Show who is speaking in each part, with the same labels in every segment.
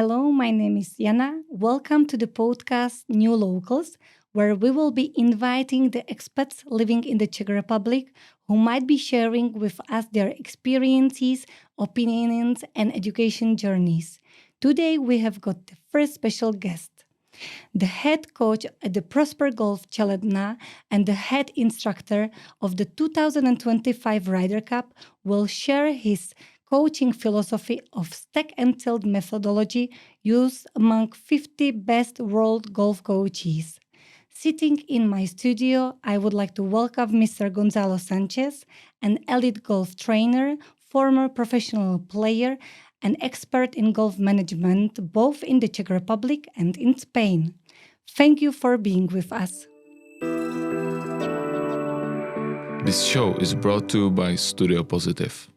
Speaker 1: Hello, my name is Jana. Welcome to the podcast NewLocals, where we will be inviting the expats living in the Czech Republic who might be sharing with us their experiences, opinions, and education journeys. Today, we have got the first special guest. The head coach at the Prosper Golf Čeladná and the head instructor of the 2025 Ryder Cup will share his coaching philosophy of stack and tilt methodology used among 50 best world golf coaches. Sitting in my studio, I would like to welcome Mr. Gonzalo Sánchez, an elite golf trainer, former professional player, and expert in golf management, both in the Czech Republic and in Spain. Thank you for being with us.
Speaker 2: This show is brought to you by Studio Positive.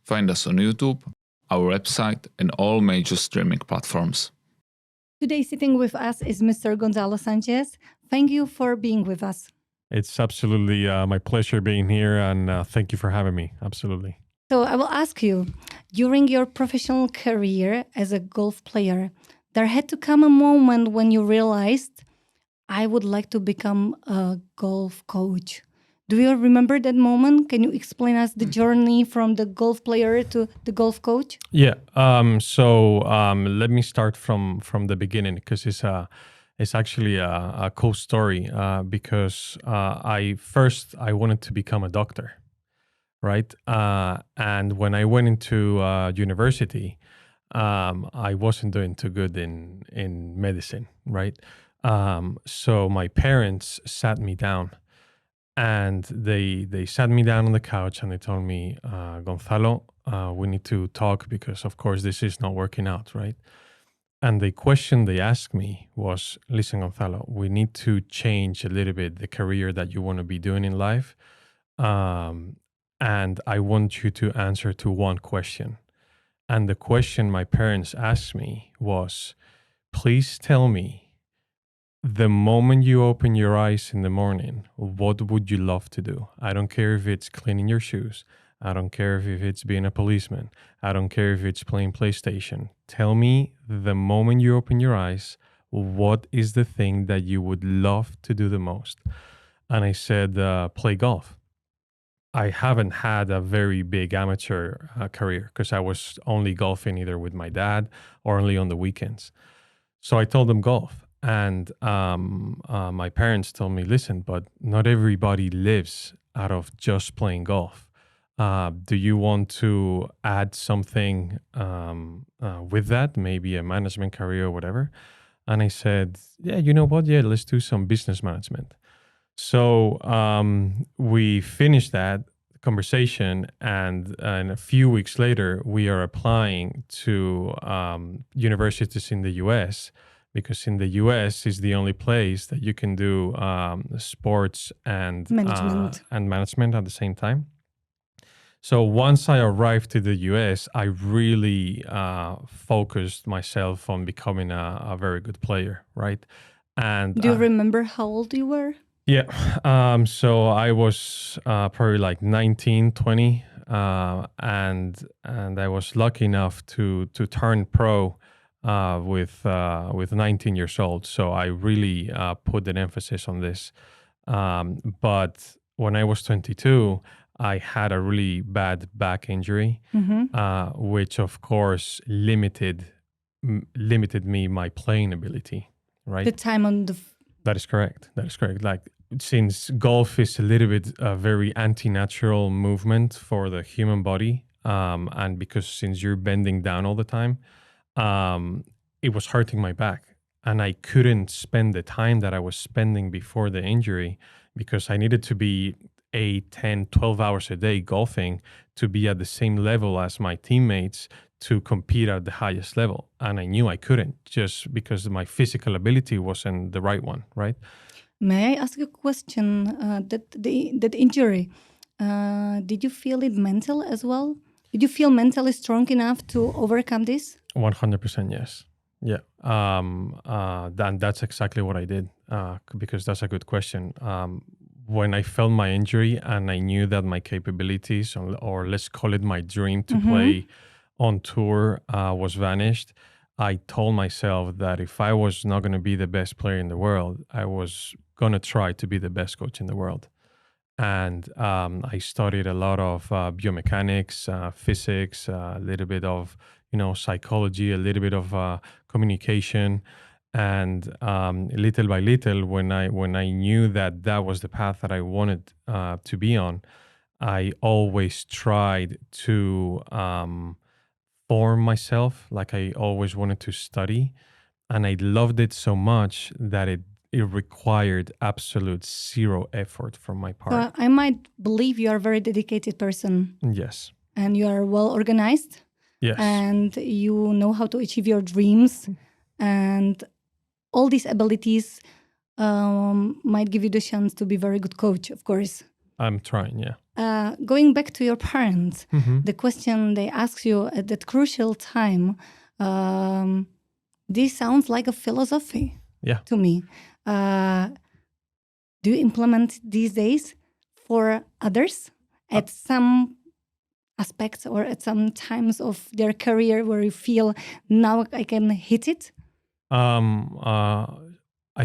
Speaker 2: Find us on YouTube, our website, and all major streaming platforms.
Speaker 1: Today sitting with us is Mr. Gonzalo Sánchez. Thank you for being with us.
Speaker 3: It's absolutely my pleasure being here, and thank you for having me. Absolutely.
Speaker 1: So I will ask you, during your professional career as a golf player, there had to come a moment when you realized, I would like to become a golf coach. Do you remember that moment? Can you explain us the journey from the golf player to the golf coach?
Speaker 3: Yeah. So let me start from the beginning, because it's actually a cool story. Because I wanted to become a doctor, right? And when I went into university, I wasn't doing too good in medicine, right? So my parents sat me down. And they sat me down on the couch and they told me, Gonzalo, we need to talk because, of course, this is not working out, right? And the question they asked me was, listen, Gonzalo, we need to change a little bit the career that you want to be doing in life. And I want you to answer to one question. And the question my parents asked me was, please tell me, the moment you open your eyes in the morning, what would you love to do? I don't care if it's cleaning your shoes. I don't care if it's being a policeman. I don't care if it's playing PlayStation. Tell me, the moment you open your eyes, what is the thing that you would love to do the most? And I said, play golf. I haven't had a very big amateur career because I was only golfing either with my dad or only on the weekends. So I told them golf. And my parents told me, listen, but not everybody lives out of just playing golf. Do you want to add something with that, maybe a management career or whatever? And I said, yeah, you know what? Yeah, let's do some business management. So we finished that conversation, and a few weeks later, we are applying to universities in the US, because in the US is the only place that you can do sports and management at the same time. So once I arrived to the US, I really focused myself on becoming a very good player, right? And
Speaker 1: do you remember how old you were?
Speaker 3: Yeah. So I was probably like 19, 20, and I was lucky enough to turn pro with 19 years old. So I really put an emphasis on this. But when I was 22, I had a really bad back injury, which of course limited me my playing ability. Right.
Speaker 1: The time on the.
Speaker 3: That is correct. Like, since golf is a little bit a very anti-natural movement for the human body, and because since you're bending down all the time, it was hurting my back, and I couldn't spend the time that I was spending before the injury because I needed to be 8, 10, 12 hours a day golfing to be at the same level as my teammates to compete at the highest level. And I knew I couldn't just because my physical ability wasn't the right one, right?
Speaker 1: May I ask you a question? That injury, did you feel it mental as well? Did you feel mentally strong enough to overcome this?
Speaker 3: 100% yes. Yeah. That's exactly what I did, because that's a good question. When I felt my injury and I knew that my capabilities, or let's call it my dream to play on tour was vanished, I told myself that if I was not going to be the best player in the world, I was going to try to be the best coach in the world. And I studied a lot of biomechanics, physics, a little bit of psychology, a little bit of communication, and little by little, when I knew that that was the path that I wanted to be on, I always tried to form myself. Like I always wanted to study, and I loved it so much that it required absolute zero effort from my part.
Speaker 1: So I might believe you are a very dedicated person.
Speaker 3: Yes.
Speaker 1: And you are well organized.
Speaker 3: Yes.
Speaker 1: And you know how to achieve your dreams. And all these abilities might give you the chance to be a very good coach, of course.
Speaker 3: I'm trying, yeah.
Speaker 1: Going back to your parents, the question they asked you at that crucial time, this sounds like a philosophy to me. Do you implement these days for others at some aspects or at some times of their career where you feel now I can hit it?
Speaker 3: I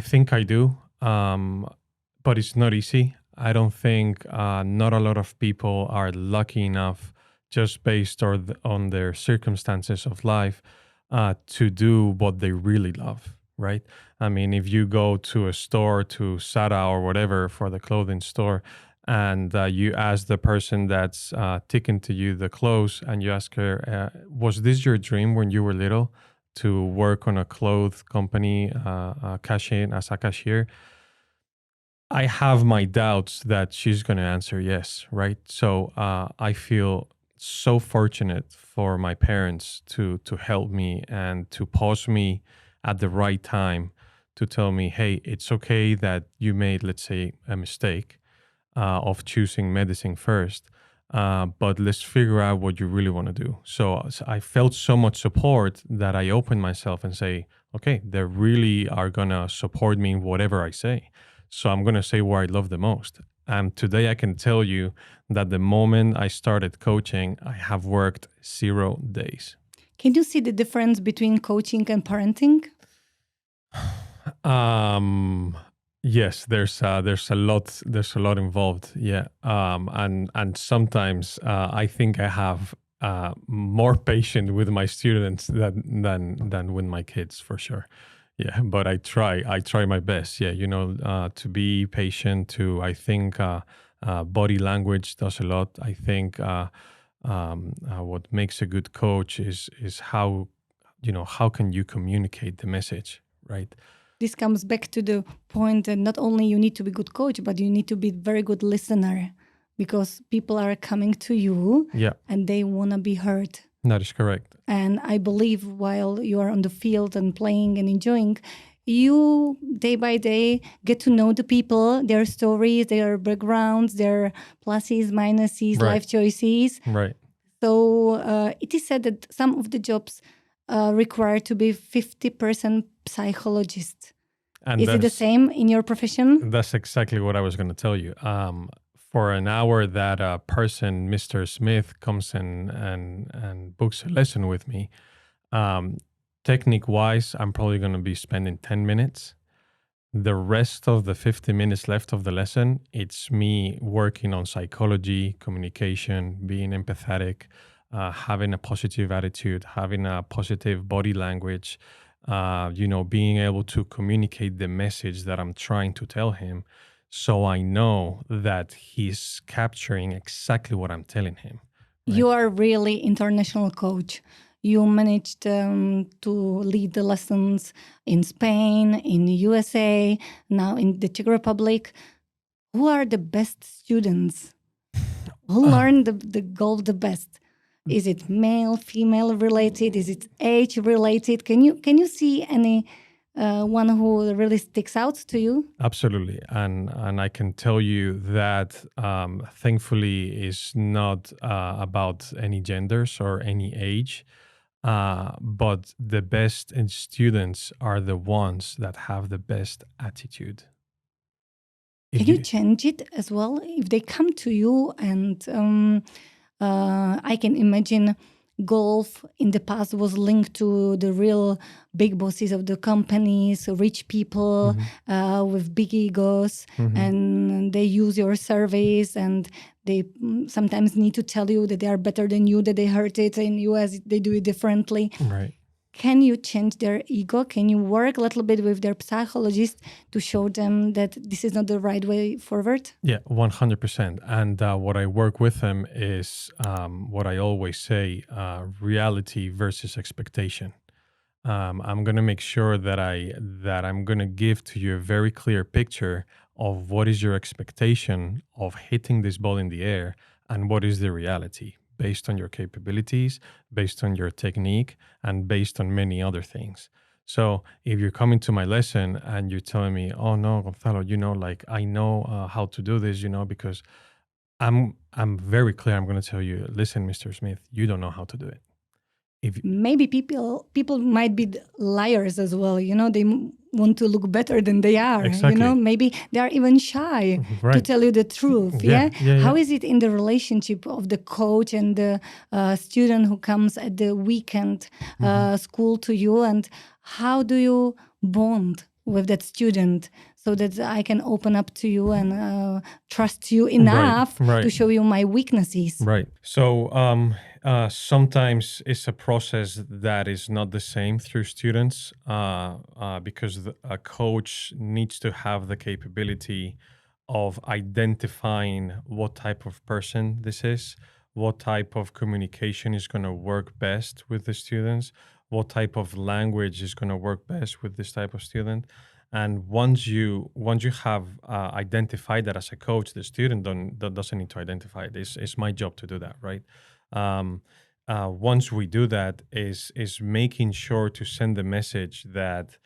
Speaker 3: think I do, but it's not easy. I don't think not a lot of people are lucky enough, just based on their circumstances of life, to do what they really love. Right? I mean, if you go to a store, to Sara or whatever, for the clothing store, and you ask the person that's ticking to you the clothes, and you ask her, was this your dream when you were little, to work on a clothes company, as a cashier? I have my doubts that she's going to answer yes, right? So I feel so fortunate for my parents to help me and to pause me at the right time to tell me, hey, it's okay that you made, let's say, a mistake of choosing medicine first, but let's figure out what you really want to do. So I felt so much support that I opened myself and say, okay, they really are going to support me in whatever I say. So I'm going to say where I love the most. And today I can tell you that the moment I started coaching, I have worked 0 days.
Speaker 1: Can you see the difference between coaching and parenting?
Speaker 3: Yes, there's a lot involved. Yeah. And sometimes I think I have more patience with my students than with my kids, for sure. Yeah, but I try my best. Yeah, to be patient. I think body language does a lot. I think what makes a good coach is how can you communicate the message, right?
Speaker 1: This comes back to the point that not only you need to be a good coach, but you need to be a very good listener, because people are coming to you and they want to be heard.
Speaker 3: That is correct.
Speaker 1: And I believe while you are on the field and playing and enjoying, you day by day get to know the people, their stories, their backgrounds, their pluses, minuses, life choices.
Speaker 3: Right.
Speaker 1: So it is said that some of the jobs require to be 50% psychologist.
Speaker 3: And
Speaker 1: is it the same in your profession?
Speaker 3: That's exactly what I was going to tell you. For an hour that a person, Mr. Smith, comes and books a lesson with me, technique-wise, I'm probably going to be spending 10 minutes. The rest of the 50 minutes left of the lesson, it's me working on psychology, communication, being empathetic, having a positive attitude, having a positive body language, being able to communicate the message that I'm trying to tell him, so I know that he's capturing exactly what I'm telling him. Right?
Speaker 1: You are really international coach. You managed to lead the lessons in Spain, in the USA, now in the Czech Republic. Who are the best students? Who learn the golf the best? Is it male, female related? Is it age related? Can you see any one who really sticks out to you?
Speaker 3: Absolutely, and I can tell you that thankfully is not about any genders or any age, but the best students are the ones that have the best attitude.
Speaker 1: Can you change it as well if they come to you and I can imagine golf in the past was linked to the real big bosses of the companies, rich people with big egos, and they use your service, and they sometimes need to tell you that they are better than you, that they heard it in US, they do it differently.
Speaker 3: Right.
Speaker 1: Can you change their ego? Can you work a little bit with their psychologist to show them that this is not the right way forward?
Speaker 3: Yeah, 100%. And what I work with them is what I always say, reality versus expectation. I'm going to make sure that I'm going to give to you a very clear picture of what is your expectation of hitting this ball in the air and what is the reality, based on your capabilities, based on your technique, and based on many other things. So if you're coming to my lesson and you're telling me, oh no, Gonzalo, I know how to do this, because I'm very clear. I'm going to tell you, listen, Mr. Smith, you don't know how to do it.
Speaker 1: Maybe people might be liars as well. They want to look better than they are.
Speaker 3: Exactly.
Speaker 1: Maybe they are even shy to tell you the truth.
Speaker 3: Yeah.
Speaker 1: How is it in the relationship of the coach and the student who comes at the weekend school to you, and how do you bond with that student so that I can open up to you and trust you enough to show you my weaknesses?
Speaker 3: Right. So sometimes it's a process that is not the same through students because a coach needs to have the capability of identifying what type of person this is, what type of communication is going to work best with the students, what type of language is going to work best with this type of student. And once you have identified that as a coach, the student doesn't need to identify it. It's my job to do that, right? Once we do that, is making sure to send the message that,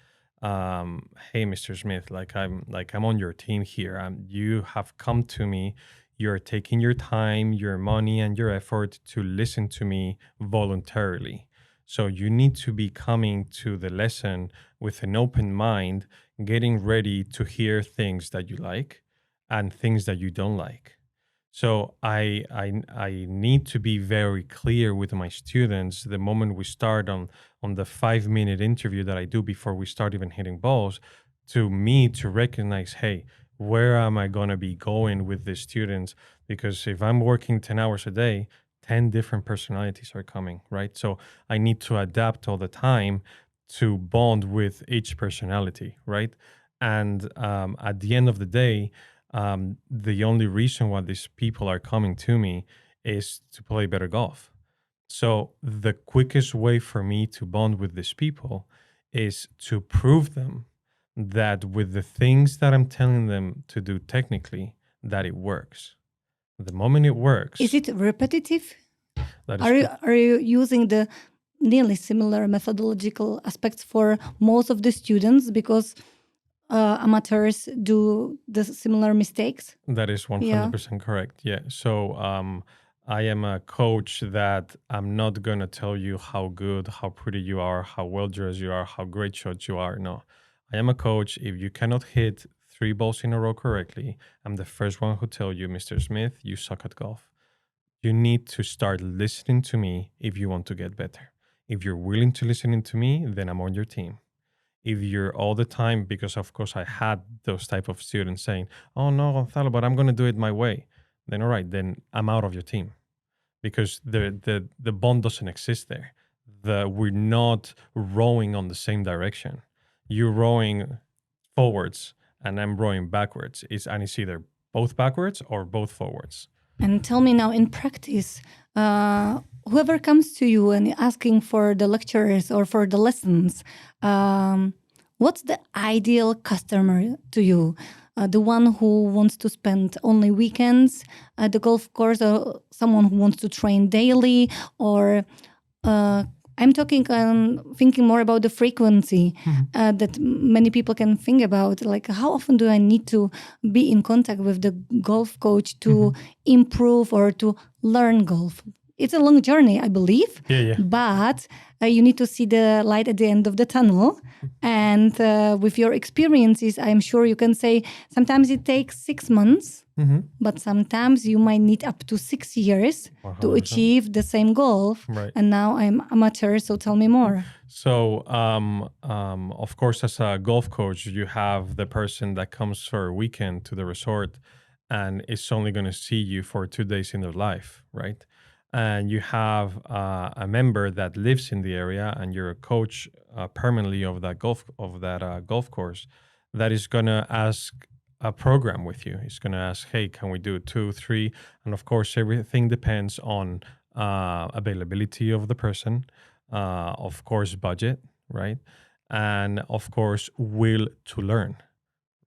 Speaker 3: hey, Mr. Smith, I'm on your team here. You have come to me. You're taking your time, your money, and your effort to listen to me voluntarily. So you need to be coming to the lesson with an open mind, getting ready to hear things that you like and things that you don't like. So I need to be very clear with my students the moment we start on the 5-minute interview that I do before we start even hitting balls, to recognize, hey, where am I going to be going with the students? Because if I'm working 10 hours a day, 10 different personalities are coming, right? So I need to adapt all the time to bond with each personality, right? And at the end of the day, the only reason why these people are coming to me is to play better golf. So the quickest way for me to bond with these people is to prove them that with the things that I'm telling them to do technically, that it works. The moment it works...
Speaker 1: Is it repetitive? Are you using the nearly similar methodological aspects for most of the students? Because amateurs do the similar mistakes?
Speaker 3: That is 100% correct. Yeah. So I am a coach that I'm not going to tell you how good, how pretty you are, how well dressed you are, how great shots you are. No, I am a coach. If you cannot hit 3 balls in a row correctly, I'm the first one who tell you, Mr. Smith, you suck at golf. You need to start listening to me if you want to get better. If you're willing to listen to me, then I'm on your team. If you're all the time, because of course I had those type of students saying, oh no, Gonzalo, but I'm going to do it my way. Then all right, then I'm out of your team, because the bond doesn't exist there. We're not rowing on the same direction. You're rowing forwards and I'm rowing backwards. It's either both backwards or both forwards.
Speaker 1: And tell me now, in practice, whoever comes to you and asking for the lectures or for the lessons, what's the ideal customer to you? The one who wants to spend only weekends at the golf course, or someone who wants to train daily, or I'm thinking more about the frequency that many people can think about. Like, how often do I need to be in contact with the golf coach to improve or to learn golf? it's a long journey, I believe.
Speaker 3: Yeah.
Speaker 1: But you need to see the light at the end of the tunnel. And with your experiences, I'm sure you can say sometimes it takes 6 months, but sometimes you might need up to 6 years
Speaker 3: 100%.
Speaker 1: to achieve the same goal.
Speaker 3: Right.
Speaker 1: And now I'm amateur, so tell me more.
Speaker 3: So, of course, as a golf coach, you have the person that comes for a weekend to the resort and is only going to see you for 2 days in their life, right? And you have a member that lives in the area, and you're a coach permanently of that golf course, that is going to ask a program with you. He's going to ask, hey, can we do 2, 3? And of course, everything depends on availability of the person, of course, budget, right? And of course, will to learn,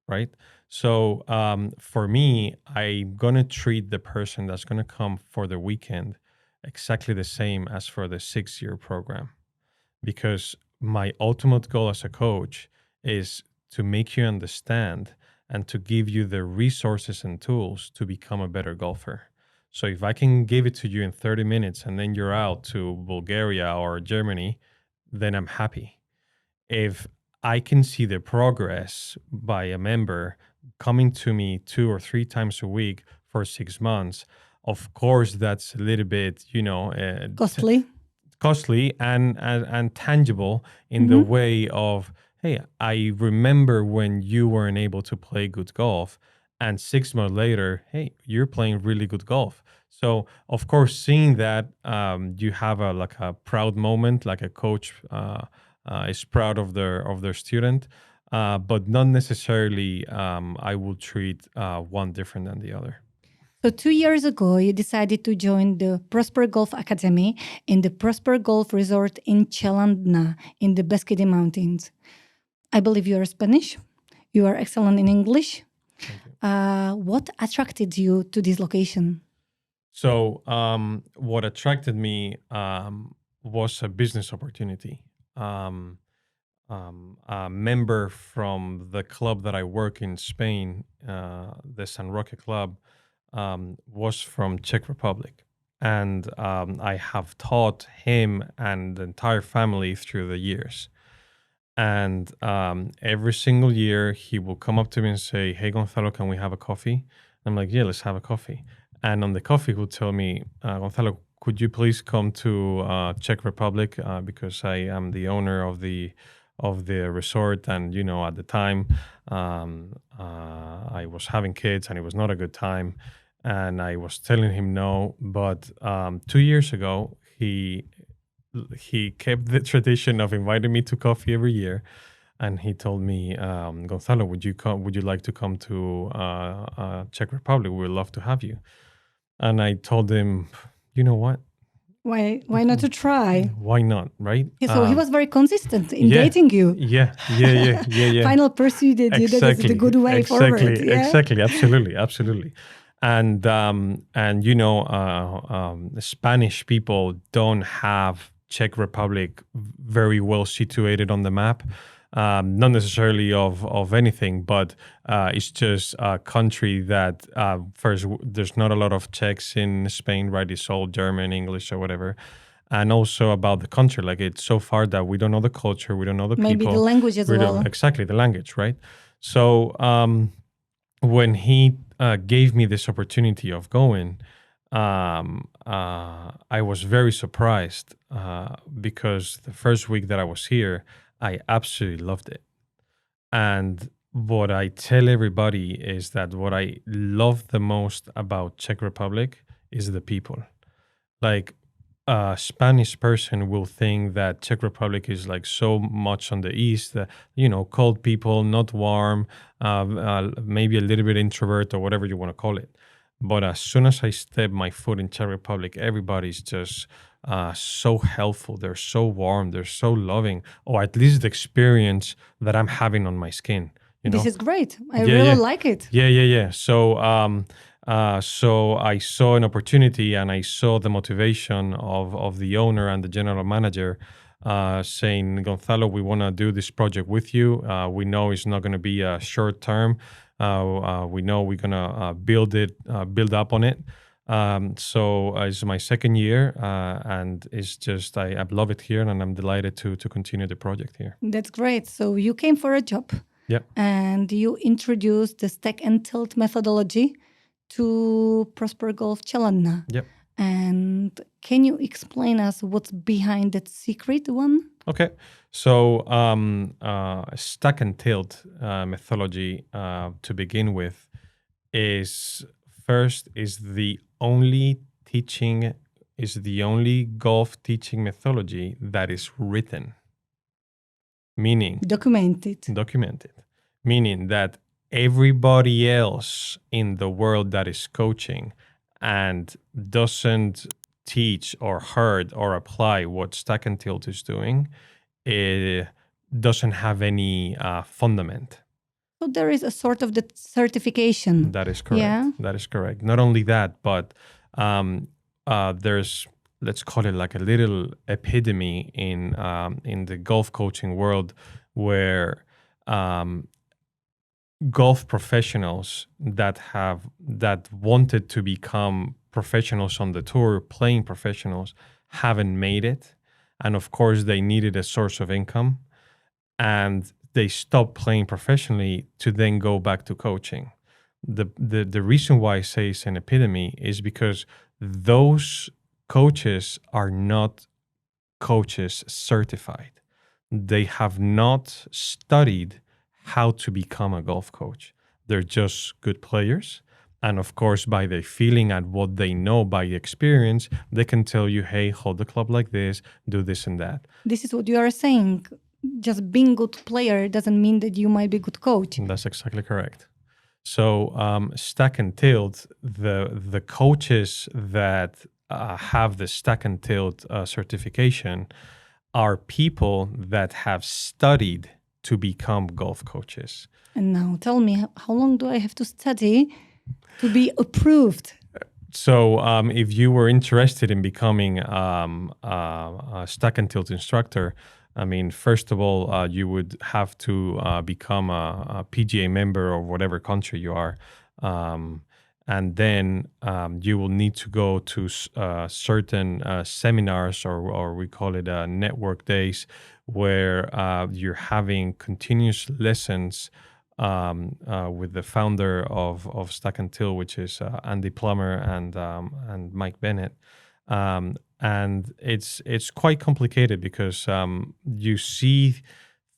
Speaker 3: right? So for me, I'm going to treat the person that's going to come for the weekend exactly the same as for the 6-year program, because my ultimate goal as a coach is to make you understand and to give you the resources and tools to become a better golfer. So if I can give it to you in 30 minutes and then you're out to Bulgaria or Germany, then I'm happy. If I can see the progress by a member coming to me 2 or 3 times a week for 6 months, of course, that's a little bit, costly and tangible in the way of, hey, I remember when you weren't able to play good golf, and 6 months later, hey, you're playing really good golf. So, of course, seeing that, you have a proud moment, like a coach is proud of their student, but not necessarily I will treat one different than the other.
Speaker 1: So 2 years ago, you decided to join the Prosper Golf Academy in the Prosper Golf Resort in Čeladná in the Beskedy Mountains. I believe you are Spanish. You are excellent in English. What attracted you to this location?
Speaker 3: So what attracted me was a business opportunity. A member from the club that I work in Spain, the San Roque Club, was from Czech Republic. And I have taught him and the entire family through the years. And every single year he will come up to me and say, hey, Gonzalo, can we have a coffee? I'm like, yeah, let's have a coffee. And on the coffee, he'll tell me, Gonzalo, could you please come to Czech Republic? Because I am the owner of the resort. And, at the time, I was having kids and it was not a good time. And I was telling him no. But 2 years ago, he kept the tradition of inviting me to coffee every year. And he told me, Gonzalo, would you like to come to Czech Republic? We'd love to have you. And I told him, you know what?
Speaker 1: Why not to try?
Speaker 3: Why not, right?
Speaker 1: Yeah, so he was very consistent in dating you.
Speaker 3: Yeah.
Speaker 1: Final persuaded you that is the good way forward. Yeah?
Speaker 3: Exactly, absolutely. And Spanish people don't have Czech Republic very well situated on the map. Not necessarily of anything, but it's just a country that first, there's not a lot of Czechs in Spain, right? It's all German, English, or whatever. And also about the country, like it's so far that we don't know the culture, we don't know the people.
Speaker 1: Maybe the language as well.
Speaker 3: Exactly, the language, right? So when he gave me this opportunity of going, I was very surprised because the first week that I was here, I absolutely loved it. And what I tell everybody is that what I love the most about Czech Republic is the people. Like a Spanish person will think that Czech Republic is like so much on the east, cold people, not warm, maybe a little bit introvert or whatever you want to call it. But as soon as I step my foot in Czech Republic, everybody's just so helpful. They're so warm. They're so loving. Or at least the experience that I'm having on my skin.
Speaker 1: This is great. I really like it.
Speaker 3: Yeah. So I saw an opportunity and I saw the motivation of the owner and the general manager saying, Gonzalo, we want to do this project with you. We know it's not going to be a short term. We know we're going to build up on it. So it's my second year, and it's just I love it here, and I'm delighted to continue the project here.
Speaker 1: That's great. So you came for a job.
Speaker 3: Yeah.
Speaker 1: And you introduced the stack and tilt methodology to Prosper Golf Čeladná.
Speaker 3: Yep.
Speaker 1: And can you explain us what's behind that secret one?
Speaker 3: Okay. So stack and tilt methodology to begin with is the only golf teaching methodology that is written. Meaning
Speaker 1: documented,
Speaker 3: meaning that everybody else in the world that is coaching and doesn't teach or heard or apply what stack and tilt is doing, it doesn't have any fundament.
Speaker 1: So there is a sort of the certification.
Speaker 3: That is correct.
Speaker 1: Yeah?
Speaker 3: That is correct. Not only that, but there's, let's call it like a little epidemic in the golf coaching world where golf professionals that wanted to become professionals on the tour, playing professionals, haven't made it. And of course, they needed a source of income. And they stopped playing professionally to then go back to coaching. The reason why I say it's an epidemic is because those coaches are not coaches certified. They have not studied how to become a golf coach. They're just good players. And of course, by their feeling and what they know by experience, they can tell you, hey, hold the club like this, do this and that.
Speaker 1: This is what you are saying. Just being good player doesn't mean that you might be good coach.
Speaker 3: That's exactly correct. So stack and tilt, the coaches that have the stack and tilt certification are people that have studied to become golf coaches.
Speaker 1: And now tell me, how long do I have to study to be approved?
Speaker 3: So if you were interested in becoming a stack and tilt instructor, I mean, first of all, you would have to become a PGA member of whatever country you are. And then you will need to go to certain seminars, or we call it network days, where you're having continuous lessons with the founder of Stack and Tilt, which is Andy Plummer and Mike Bennett. And it's quite complicated because you see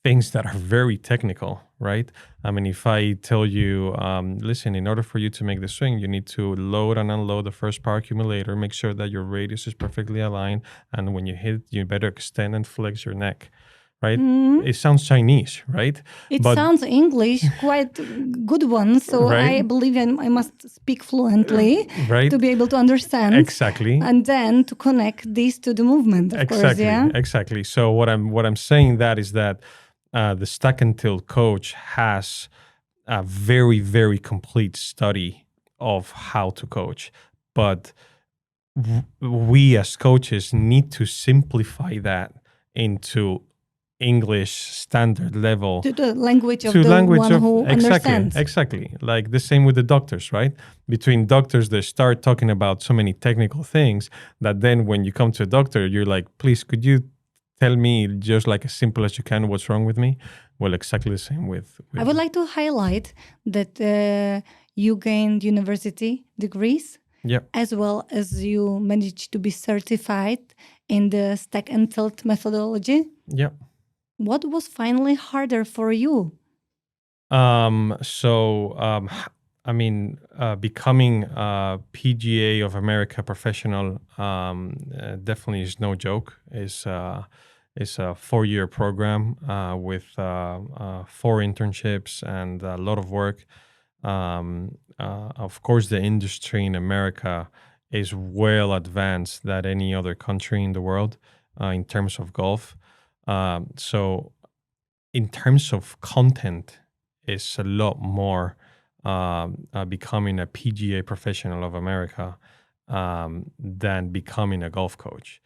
Speaker 3: things that are very technical, right? I mean, if I tell you, listen, in order for you to make the swing, you need to load and unload the first power accumulator, make sure that your radius is perfectly aligned, and when you hit, you better extend and flex your neck, right? Mm-hmm. It sounds Chinese, right?
Speaker 1: But sounds English, quite good one. So right? I believe I must speak fluently right? to be able to understand.
Speaker 3: Exactly.
Speaker 1: And then to connect these to the movement, of course, yeah?
Speaker 3: Exactly. So what I'm saying that is that the Stack and Tilt coach has a very, very complete study of how to coach. But we as coaches need to simplify that into English standard level.
Speaker 1: To the language of the one who understands.
Speaker 3: Exactly. Like the same with the doctors, right? Between doctors, they start talking about so many technical things that then when you come to a doctor, you're like, please, could you tell me just like as simple as you can what's wrong with me? Well, exactly the same with
Speaker 1: I would like to highlight that you gained university degrees.
Speaker 3: Yep.
Speaker 1: As well as you managed to be certified in the Stack and Tilt methodology.
Speaker 3: Yep.
Speaker 1: What was finally harder for you?
Speaker 3: Becoming a PGA of America professional definitely is no joke. It's a 4-year program with 4 internships and a lot of work. Of course, the industry in America is well advanced than any other country in the world in terms of golf. So in terms of content, it's a lot more becoming a PGA professional of America than becoming a golf coach.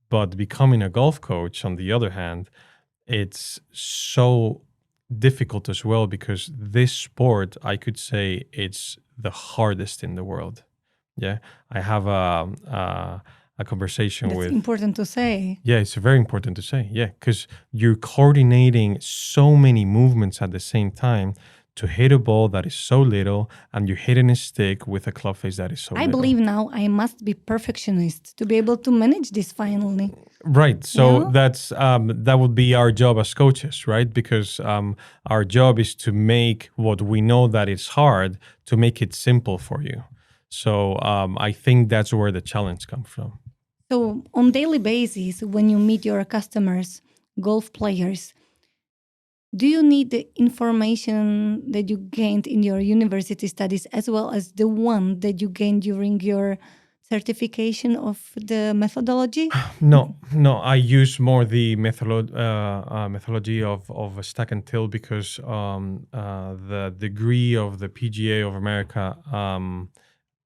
Speaker 3: But becoming a golf coach, on the other hand, it's so difficult as well because this sport, I could say, it's the hardest in the world Yeah, I have a conversation
Speaker 1: That's
Speaker 3: with.
Speaker 1: important to say.
Speaker 3: Yeah, it's very important to say. Yeah, because you're coordinating so many movements at the same time to hit a ball that is so little, and you're hitting a stick with a club face that is so
Speaker 1: I
Speaker 3: little.
Speaker 1: believe now I must be perfectionist to be able to manage this finally.
Speaker 3: Right. So
Speaker 1: Yeah.
Speaker 3: that's that would be our job as coaches, right? Because our job is to make what we know that is hard to make it simple for you. So I think that's where the challenge comes from.
Speaker 1: So on daily basis, when you meet your customers, golf players, do you need the information that you gained in your university studies as well as the one that you gained during your certification of the methodology?
Speaker 3: No. I use more the methodology of a stack and tilt because the degree of the PGA of America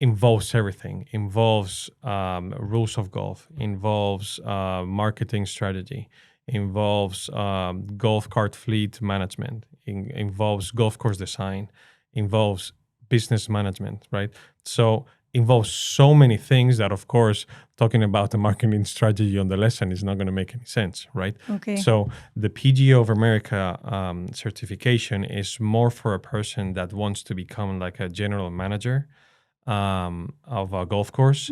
Speaker 3: involves everything. Involves rules of golf. Involves marketing strategy. Involves golf cart fleet management. Involves golf course design. Involves business management. Right. So involves so many things that, of course, talking about the marketing strategy on the lesson is not going to make any sense, right?
Speaker 1: Okay.
Speaker 3: So the PGA of America certification is more for a person that wants to become like a general manager of a golf course.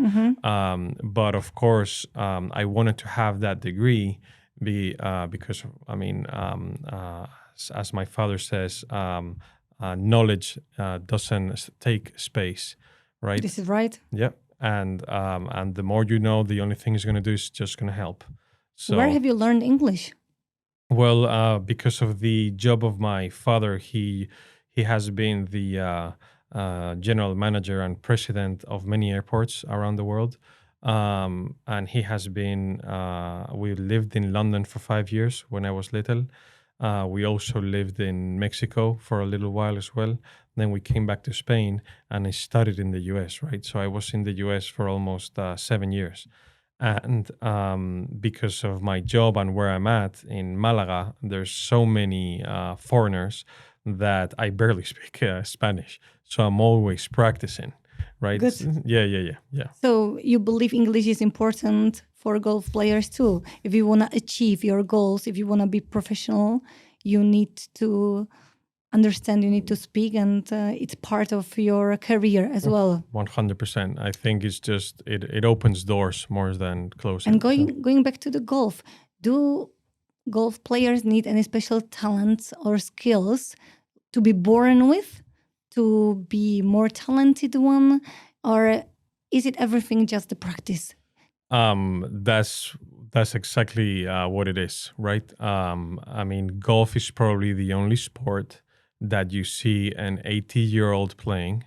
Speaker 3: But of course, I wanted to have that degree because, I mean, as my father says, knowledge doesn't take space. Right.
Speaker 1: This is right.
Speaker 3: Yep. And the more you know, the only thing it's going to do is just going to help. So
Speaker 1: Where have you learned English?
Speaker 3: well, because of the job of my father, he has been the general manager and president of many airports around the world. And he has been. We lived in London for 5 years when I was little. We also lived in Mexico for a little while as well. Then we came back to Spain and I studied in the US, right? So I was in the US for almost 7 years. And because of my job and where I'm at in Malaga, there's so many foreigners that I barely speak Spanish. So I'm always practicing, right?
Speaker 1: Good.
Speaker 3: Yeah.
Speaker 1: So you believe English is important for golf players too. If you want to achieve your goals, if you want to be professional, you need to understand, you need to speak, and it's part of your career as well.
Speaker 3: 100%. I think it's just, it opens doors more than closing.
Speaker 1: And going back to the golf, do golf players need any special talents or skills to be born with, to be more talented one, or is it everything just the practice?
Speaker 3: That's exactly what it is, right? I mean, golf is probably the only sport that you see an 80-year-old playing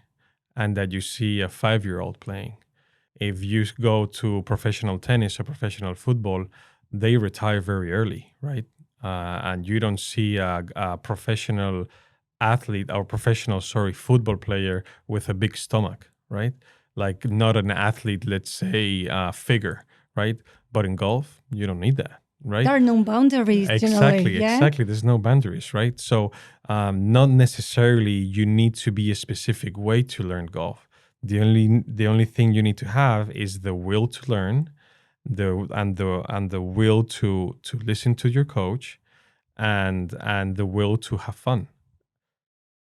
Speaker 3: and that you see a 5-year-old playing. If you go to professional tennis or professional football, they retire very early, right? And you don't see a professional athlete or football player with a big stomach, right? Like not an athlete, let's say, figure, right? But in golf, you don't need that, right?
Speaker 1: There are no boundaries generally.
Speaker 3: Exactly. There's no boundaries, right? So not necessarily you need to be a specific way to learn golf. The only thing you need to have is the will to learn, the will to listen to your coach, and the will to have fun.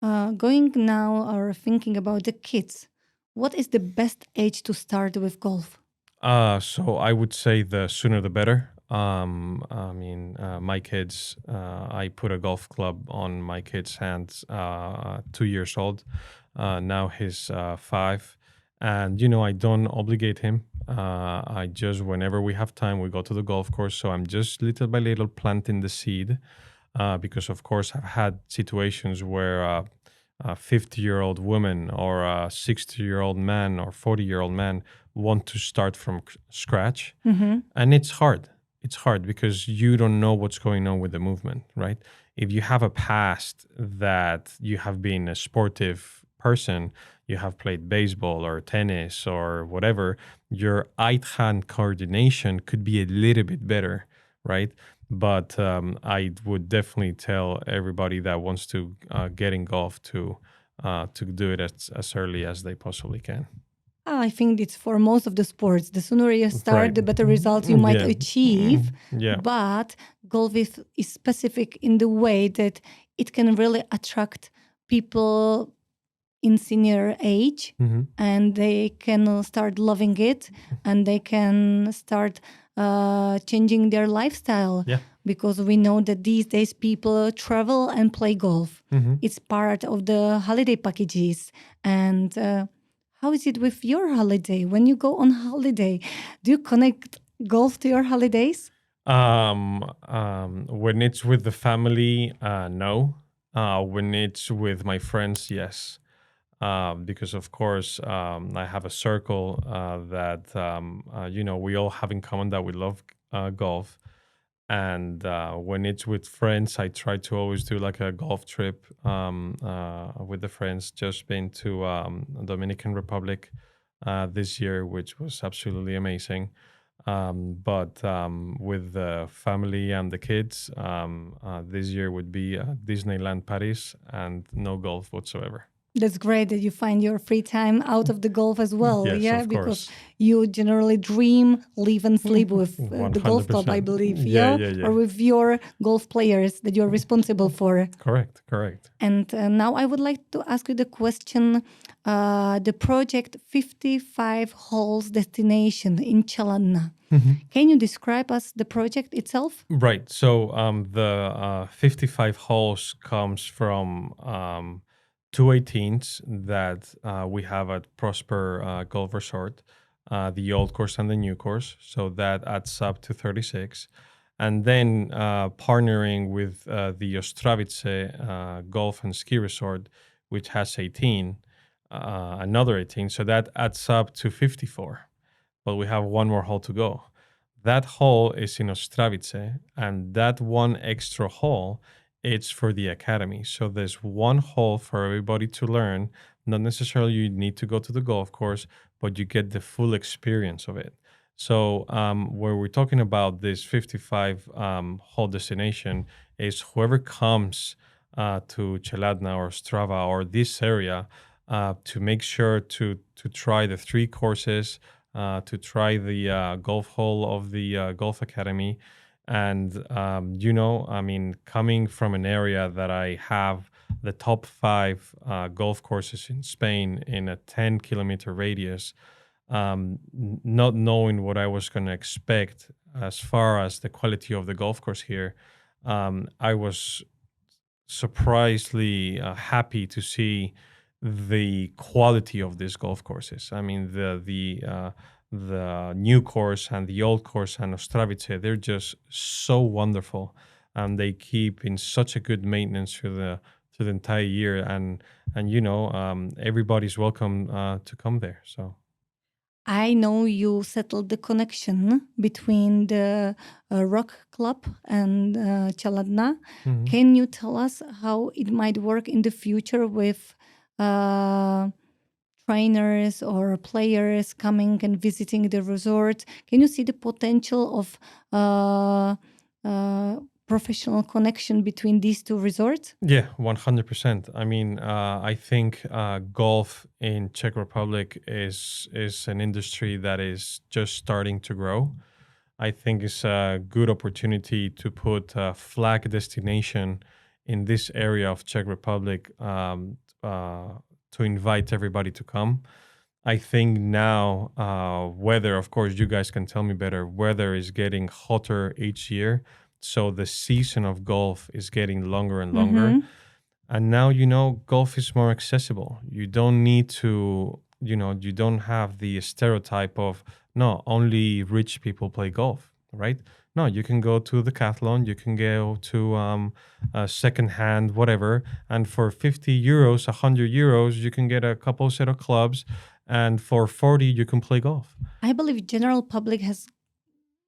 Speaker 1: Going now or thinking about the kids, what is the best age to start with golf?
Speaker 3: So I would say the sooner the better. I mean, my kids, I put a golf club on my kid's hands, 2 years old. Now he's 5. And, I don't obligate him. I just, whenever we have time, we go to the golf course. So I'm just little by little planting the seed. Because, of course, I've had situations where a 50-year-old woman or a 60-year-old man or 40-year-old man want to start from scratch. And it's hard. It's hard because you don't know what's going on with the movement, right? If you have a past that you have been a sportive person, you have played baseball or tennis or whatever, your eye-hand coordination could be a little bit better, right? But I would definitely tell everybody that wants to get in golf to do it as early as they possibly can.
Speaker 1: I think it's for most of the sports. The sooner you start,
Speaker 3: Right.
Speaker 1: the better results you might
Speaker 3: Yeah.
Speaker 1: achieve.
Speaker 3: Yeah.
Speaker 1: But golf is specific in the way that it can really attract people in senior age,
Speaker 3: Mhm.
Speaker 1: and they can start loving it, and they can start changing their lifestyle.
Speaker 3: Yeah.
Speaker 1: Because we know that these days people travel and play golf.
Speaker 3: Mhm.
Speaker 1: It's part of the holiday packages. And how is it with your holiday? When you go on holiday, do you connect golf to your holidays?
Speaker 3: When it's with the family, no. When it's with my friends, yes. Because of course, I have a circle that we all have in common that we love golf. And when it's with friends, I try to always do like a golf trip with the friends. Just been to Dominican Republic this year, which was absolutely amazing. But with the family and the kids, this year would be Disneyland Paris and no golf whatsoever.
Speaker 1: That's great that you find your free time out of the golf as well.
Speaker 3: Yes,
Speaker 1: yeah,
Speaker 3: of
Speaker 1: because
Speaker 3: course.
Speaker 1: you generally dream, live, and sleep with the golf club, I
Speaker 3: 100%.
Speaker 1: believe.
Speaker 3: Yeah, yeah.
Speaker 1: Or with your golf players that you're responsible for.
Speaker 3: Correct.
Speaker 1: And now I would like to ask you the question: the project 55 Holes Destination in Čeladná. Can you describe us the project itself?
Speaker 3: Right. So the 55 holes comes from 218s that we have at Prosper Golf Resort, the old course and the new course. So that adds up to 36. And then partnering with the Ostravice Golf and Ski Resort, which has 18, another 18. So that adds up to 54. But we have one more hole to go. That hole is in Ostravice, and that one extra hole, it's for the academy. So there's one hole for everybody to learn. Not necessarily you need to go to the golf course, but you get the full experience of it. So where we're talking about this 55 hole destination is whoever comes to Čeladná or Ostrava or this area to make sure to try the 3 courses, to try the golf hole of the golf academy. And, coming from an area that I have the top 5 golf courses in Spain in a 10-kilometer radius, not knowing what I was going to expect as far as the quality of the golf course here, I was surprisingly happy to see the quality of these golf courses. I mean, the new course and the old course and Ostravice, they're just so wonderful, and they keep in such a good maintenance through the entire year. And everybody's welcome to come there. So
Speaker 1: I know you settled the connection between the Rock Club and Čeladná.
Speaker 3: Mhm.
Speaker 1: Can you tell us how it might work in the future with trainers or players coming and visiting the resort? Can you see the potential of professional connection between these 2 resorts?
Speaker 3: Yeah, 100%. I mean, I think golf in Czech Republic is an industry that is just starting to grow. I think it's a good opportunity to put a flag destination in this area of Czech Republic to invite everybody to come. I think now weather, of course, you guys can tell me better, weather is getting hotter each year. So the season of golf is getting longer and longer.
Speaker 1: Mhm.
Speaker 3: And now, golf is more accessible. You don't need to, you don't have the stereotype of, no, only rich people play golf, right? No, you can go to the Decathlon, you can go to a secondhand, whatever. And for 50 euros, 100 euros, you can get a couple set of clubs. And for 40, you can play golf.
Speaker 1: I believe general public has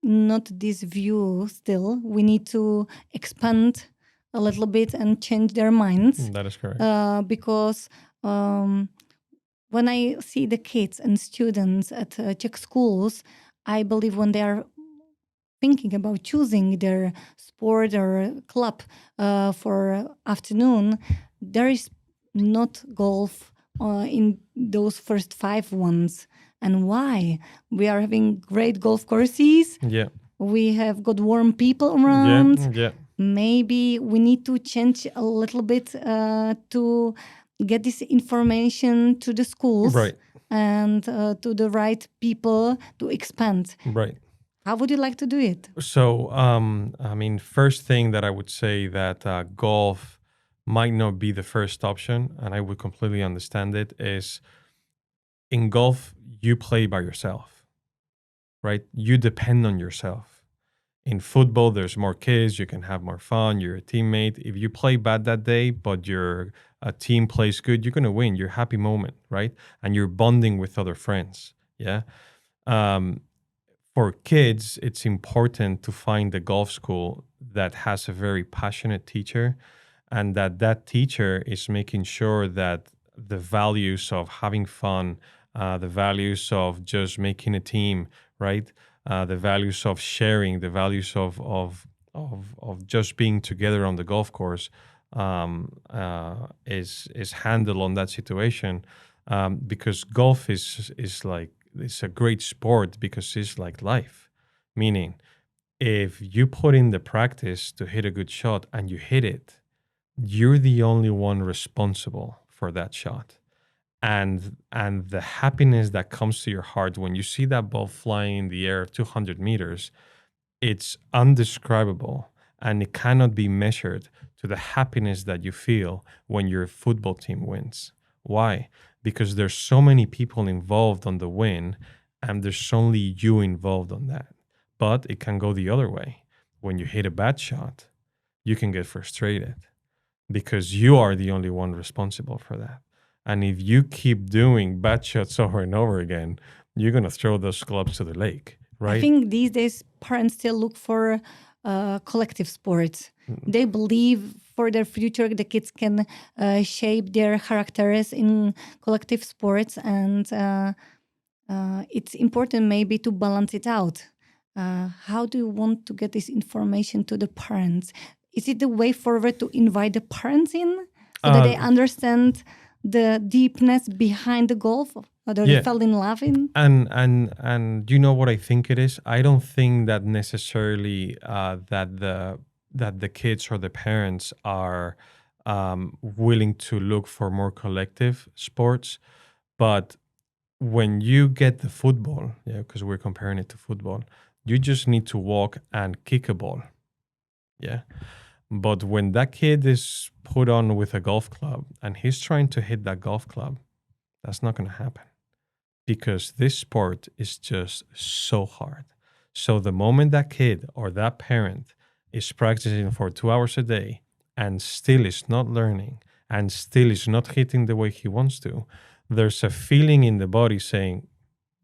Speaker 1: not this view still. We need to expand a little bit and change their minds.
Speaker 3: That is correct.
Speaker 1: Because when I see the kids and students at Czech schools, I believe when they are thinking about choosing their sport or club for afternoon, there is not golf in those first 5 ones. and why. We are having great golf courses.
Speaker 3: Yeah.
Speaker 1: We have got warm people around.
Speaker 3: Yeah.
Speaker 1: Maybe we need to change a little bit to get this information to the schools,
Speaker 3: Right.
Speaker 1: and to the right people to expand.
Speaker 3: Right.
Speaker 1: How would you like to do it?
Speaker 3: So, first thing that I would say that golf might not be the first option, and I would completely understand it, is in golf, you play by yourself, right? You depend on yourself. In football, there's more kids, you can have more fun, you're a teammate. If you play bad that day, but your team plays good, you're going to win. You're happy moment, right? And you're bonding with other friends, yeah? For kids, it's important to find a golf school that has a very passionate teacher, and that teacher is making sure that the values of having fun, the values of just making a team, right? The values of sharing, the values of just being together on the golf course is handled on that situation, because golf is like, it's a great sport because it's like life. Meaning, if you put in the practice to hit a good shot and you hit it, you're the only one responsible for that shot. And the happiness that comes to your heart when you see that ball flying in the air 200 meters, it's undescribable, and it cannot be measured to the happiness that you feel when your football team wins. Why? Because there's so many people involved on the win, and there's only you involved on that. But it can go the other way. When you hit a bad shot, you can get frustrated because you are the only one responsible for that. And if you keep doing bad shots over and over again, you're going to throw those clubs to the lake, right?
Speaker 1: I think these days parents still look for collective sports. They believe for their future the kids can shape their characters in collective sports, and it's important maybe to balance it out. How do you want to get this information to the parents? Is it the way forward to invite the parents in so that they understand the deepness behind the golf, or they fell in love in?
Speaker 3: And you know what I think it is? I don't think that necessarily that the kids or the parents are willing to look for more collective sports, but when you get the football, because we're comparing it to football, you just need to walk and kick a ball, But when that kid is put on with a golf club and he's trying to hit that golf club, that's not going to happen, because this sport is just so hard. So the moment that kid or that parent is practicing for 2 hours a day and still is not learning and still is not hitting the way he wants to, there's a feeling in the body saying,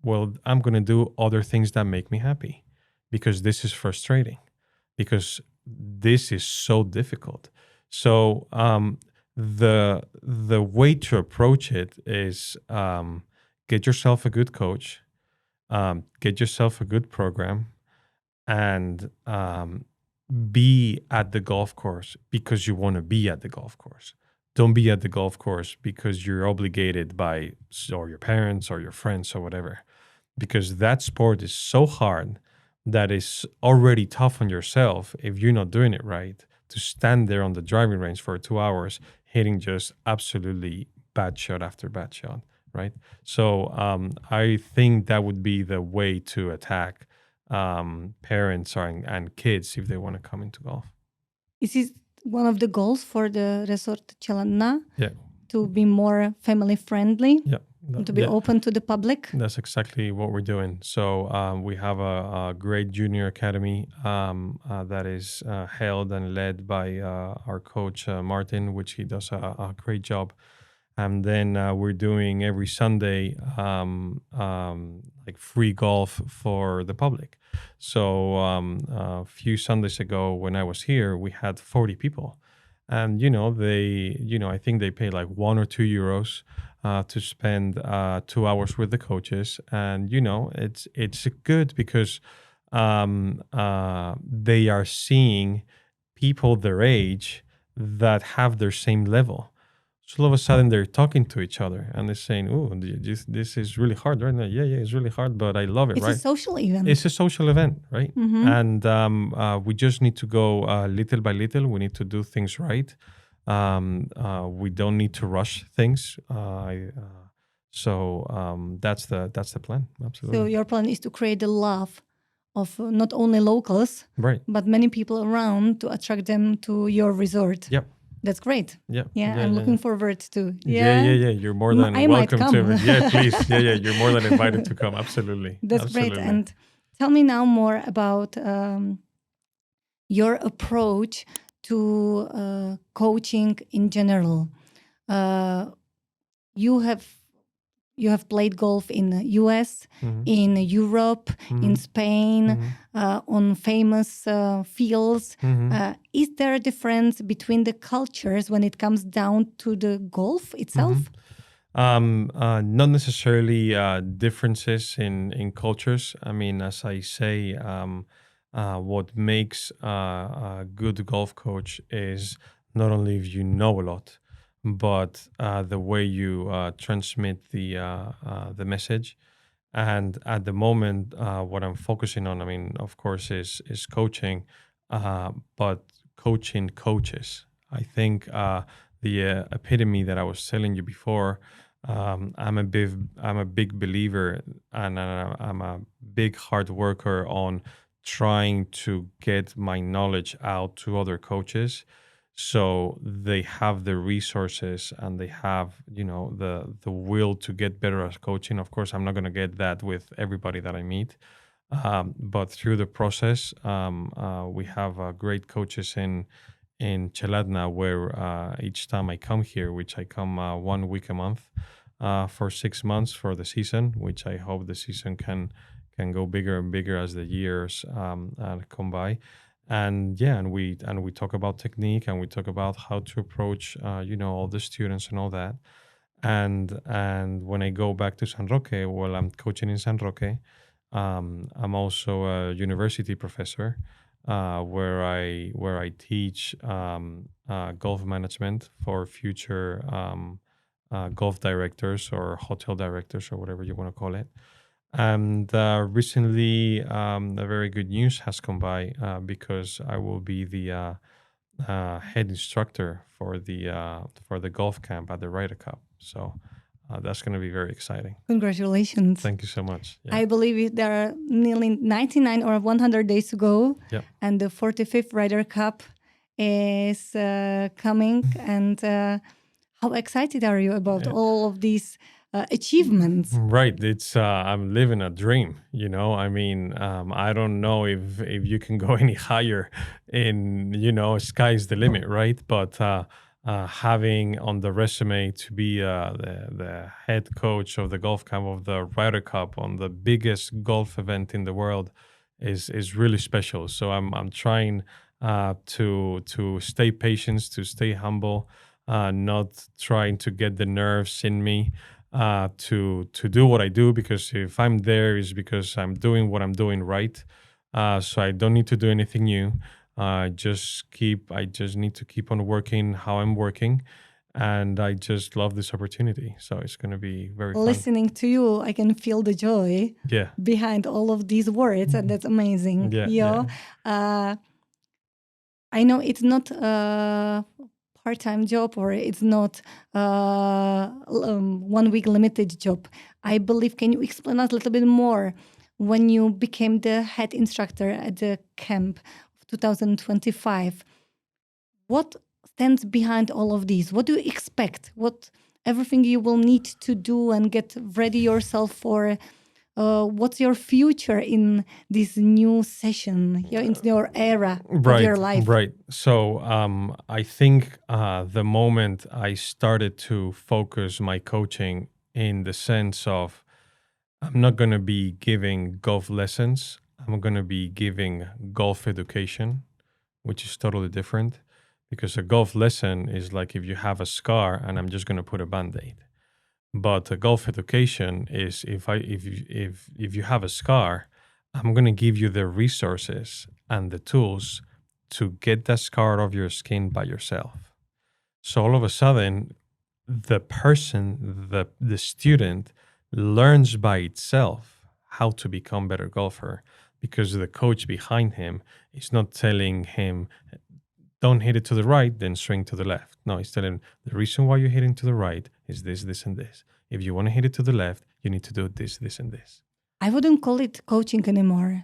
Speaker 3: well, I'm going to do other things that make me happy because this is frustrating, because this is so difficult. So the way to approach it is get yourself a good coach, get yourself a good program, and be at the golf course because you want to be at the golf course. Don't be at the golf course because you're obligated by or your parents or your friends or whatever, because that sport is so hard that is already tough on yourself if you're not doing it right, to stand there on the driving range for 2 hours hitting just absolutely bad shot after bad shot, right? So I think that would be the way to attack parents and kids if they want to come into golf.
Speaker 1: Is this one of the goals for the resort Čeladná?
Speaker 3: Yeah.
Speaker 1: To be more family friendly?
Speaker 3: Yeah.
Speaker 1: To be open to the public?
Speaker 3: That's exactly what we're doing. So we have a great junior academy that is held and led by our coach, Martin, which he does a great job. And then we're doing every Sunday like free golf for the public. So a few Sundays ago when I was here, we had 40 people. And, I think they pay like €1 or €2 to spend 2 hours with the coaches. And, it's good because they are seeing people their age that have their same level. So all of a sudden they're talking to each other and they're saying, "Oh, this is really hard, right?" Yeah, it's really hard, but I love it,
Speaker 1: It's
Speaker 3: right?
Speaker 1: a social event.
Speaker 3: It's a social event, right?
Speaker 1: Mhm.
Speaker 3: And we just need to go little by little. We need to do things right. We don't need to rush things. That's the plan. Absolutely.
Speaker 1: So your plan is to create the love of not only locals,
Speaker 3: Right.
Speaker 1: but many people around to attract them to your resort.
Speaker 3: Yep.
Speaker 1: That's great.
Speaker 3: Yep.
Speaker 1: Yeah, I'm looking forward to.
Speaker 3: Yeah. You're more than
Speaker 1: I might
Speaker 3: welcome
Speaker 1: come.
Speaker 3: to. Yeah, please. Yeah. You're more than invited to come. Absolutely.
Speaker 1: That's
Speaker 3: Absolutely.
Speaker 1: great. And tell me now more about your approach to coaching in general. You have played golf in the US, in Europe, in Spain, on famous fields. Is there a difference between the cultures when it comes down to the golf itself?
Speaker 3: Not necessarily differences in cultures. I mean, as I say, what makes a good golf coach is not only if you know a lot, but the way you transmit the message. And at the moment, what I'm focusing on, I mean, of course, is coaching, but coaching coaches. I think the epitome that I was telling you before. I'm a big believer, and I'm a big hard worker on trying to get my knowledge out to other coaches, so they have the resources and they have the will to get better at coaching. Of course, I'm not going to get that with everybody that I meet, but through the process, we have great coaches in Čeladná, where each time I come here, which I come 1 week a month for 6 months for the season, which I hope the season can go bigger and bigger as the years come by. And we talk about technique, and we talk about how to approach all the students and all that. And when I go back to San Roque, well, I'm coaching in San Roque. I'm also a university professor. Where I teach golf management for future golf directors or hotel directors or whatever you want to call it. And recently, a very good news has come by because I will be the head instructor for the golf camp at the Ryder Cup. So that's going to be very exciting.
Speaker 1: Congratulations.
Speaker 3: Thank you so much. Yeah.
Speaker 1: I believe there are nearly 99 or 100 days to go.
Speaker 3: Yep.
Speaker 1: And the 45th Ryder Cup is coming. And how excited are you about all of these achievements?
Speaker 3: Right. It's I'm living a dream, I mean, I don't know if you can go any higher in, sky's the limit, right? But having on the resume to be the head coach of the golf camp of the Ryder Cup on the biggest golf event in the world is really special. So I'm trying to stay patient, to stay humble, not trying to get the nerves in me, to do what I do, because if I'm there, is because I'm doing what I'm doing right. So I don't need to do anything new. I just need to keep on working how I'm working, and I just love this opportunity. So it's going to be very fun.
Speaker 1: Listening to you, I can feel the joy behind all of these words, and that's amazing. I know it's not a part-time job, or it's not a 1 week limited job. I believe, can you explain us a little bit more when you became the head instructor at the camp 2025, what stands behind all of these? What do you expect? What everything you will need to do and get ready yourself for? What's your future in this new session, in your era of your life?
Speaker 3: Right. So I think the moment I started to focus my coaching in the sense of I'm not going to be giving golf lessons, I'm going to be giving golf education, which is totally different, because a golf lesson is like if you have a scar and I'm just going to put a Band-Aid. But a golf education is if you have a scar, I'm going to give you the resources and the tools to get that scar off your skin by yourself. So all of a sudden, the person, the student learns by itself how to become better golfer, because the coach behind him is not telling him, don't hit it to the right, then swing to the left. No, he's telling him, the reason why you're hitting to the right is this, this, and this. If you want to hit it to the left, you need to do this, this, and this.
Speaker 1: I wouldn't call it coaching anymore.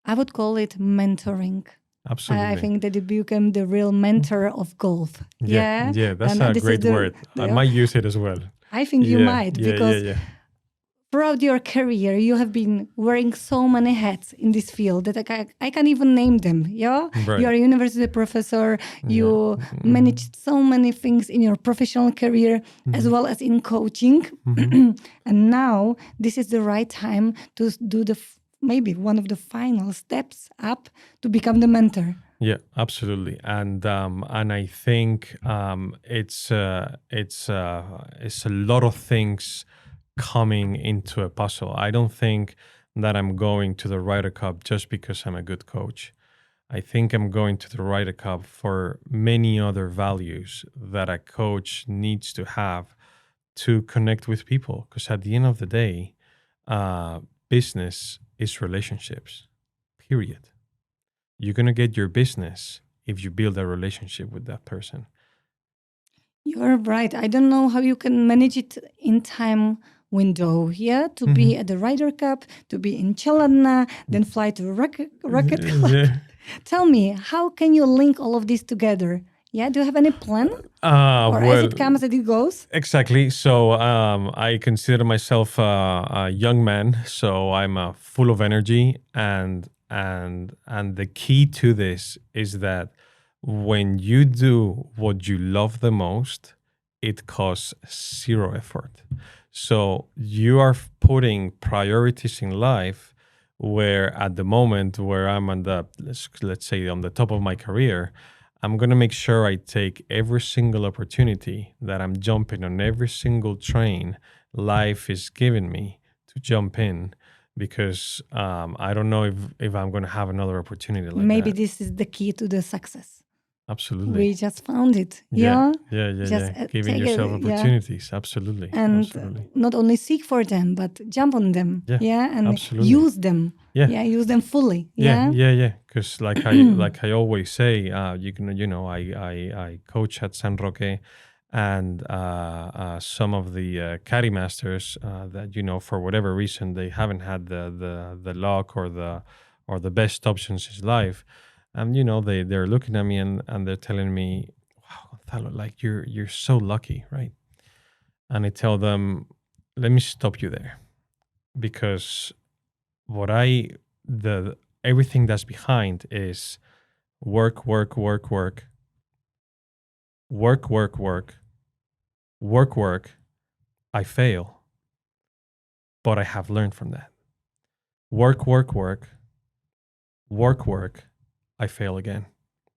Speaker 1: I would call it mentoring.
Speaker 3: Absolutely.
Speaker 1: I think that you become the real mentor of golf.
Speaker 3: Yeah, that's a great word. I might use it as well.
Speaker 1: I think you might, because throughout your career, you have been wearing so many hats in this field that I can't even name them. Yeah,
Speaker 3: right.
Speaker 1: You are a university professor. You managed so many things in your professional career as well as in coaching. And now this is the right time to do maybe one of the final steps up to become the mentor.
Speaker 3: Yeah, absolutely, and I think it's a lot of things coming into a puzzle. I don't think that I'm going to the Ryder Cup just because I'm a good coach. I think I'm going to the Ryder Cup for many other values that a coach needs to have to connect with people. Because at the end of the day, business is relationships, period. You're going to get your business if you build a relationship with that person.
Speaker 1: You're right. I don't know how you can manage it in time window here to be at the Ryder Cup, to be in Čeladná, then fly to Rocket Club.
Speaker 3: Yeah.
Speaker 1: Tell me, how can you link all of this together? Yeah, do you have any plan? Or as it comes, as it goes?
Speaker 3: Exactly. So I consider myself a young man, so I'm full of energy, and the key to this is that when you do what you love the most, it costs zero effort. So you are putting priorities in life where at the moment where I'm on the, let's say on the top of my career, I'm going to make sure I take every single opportunity that I'm jumping on, every single train life is giving me to jump in, because I don't know if I'm going to have another opportunity like
Speaker 1: Maybe
Speaker 3: that.
Speaker 1: this is the key to the success.
Speaker 3: Absolutely.
Speaker 1: We just found it.
Speaker 3: Yeah.
Speaker 1: Just
Speaker 3: Giving yourself opportunities. Absolutely.
Speaker 1: And
Speaker 3: absolutely.
Speaker 1: not only seek for them, but jump on them. And
Speaker 3: absolutely.
Speaker 1: use them. Use them fully.
Speaker 3: Because like I always say, I coach at San Roque, and some of the caddy masters that for whatever reason they haven't had the luck or the best options in life. And they're looking at me and they're telling me, "Wow, Gonzalo, like you're so lucky, right?" And I tell them, "Let me stop you there, because everything that's behind is work, I fail, but I have learned from that. Work, I fail again,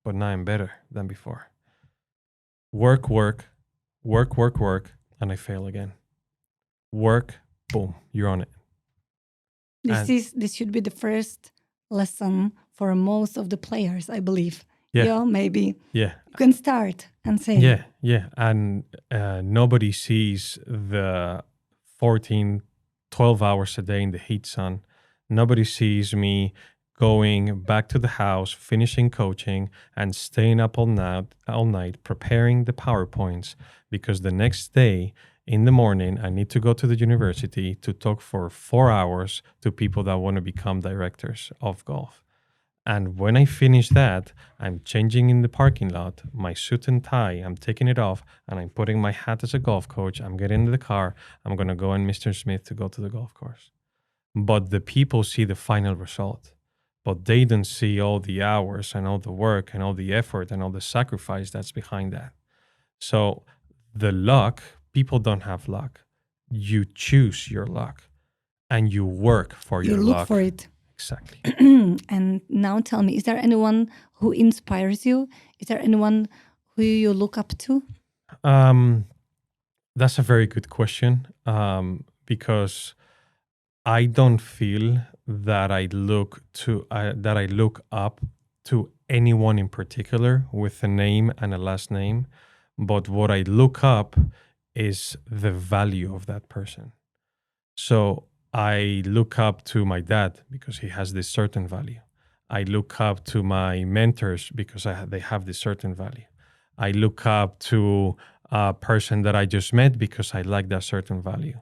Speaker 3: but now I'm better than before. Work, and I fail again. Work, boom, you're on it."
Speaker 1: This should be the first lesson for most of the players, I believe. Maybe.
Speaker 3: Yeah.
Speaker 1: You can start and say.
Speaker 3: Yeah. And nobody sees the 14, 12 hours a day in the heat sun. Nobody sees me going back to the house, finishing coaching, and staying up all night preparing the PowerPoints, because the next day in the morning I need to go to the university to talk for 4 hours to people that want to become directors of golf. And when I finish that, I'm changing in the parking lot, my suit and tie, I'm taking it off, and I'm putting my hat as a golf coach. I'm getting in the car. I'm going to go in Mr. Smith to go to the golf course. But the people see the final result. But they don't see all the hours and all the work and all the effort and all the sacrifice that's behind that. So the luck, people don't have luck. You choose your luck and you work for your luck.
Speaker 1: You look for it.
Speaker 3: Exactly.
Speaker 1: And now tell me, is there anyone who inspires you? Is there anyone who you look up to?
Speaker 3: That's a very good question, because I don't feel that I look up to anyone in particular with a name and a last name. But what I look up is the value of that person. So I look up to my dad because he has this certain value. I look up to my mentors because they have this certain value. I look up to a person that I just met because I like that certain value.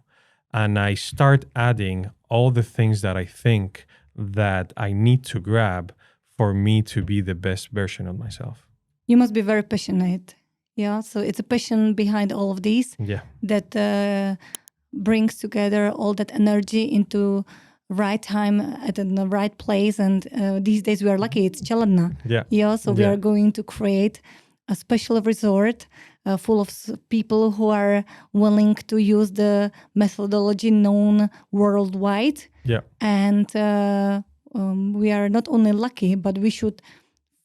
Speaker 3: And I start adding all the things that I think that I need to grab for me to be the best version of myself.
Speaker 1: You must be very passionate. Yeah, so it's a passion behind all of these that brings together all that energy into right time at the right place. And these days we are lucky, it's Čeladná. So we are going to create a special resort full of people who are willing to use the methodology known worldwide. And we are not only lucky, but we should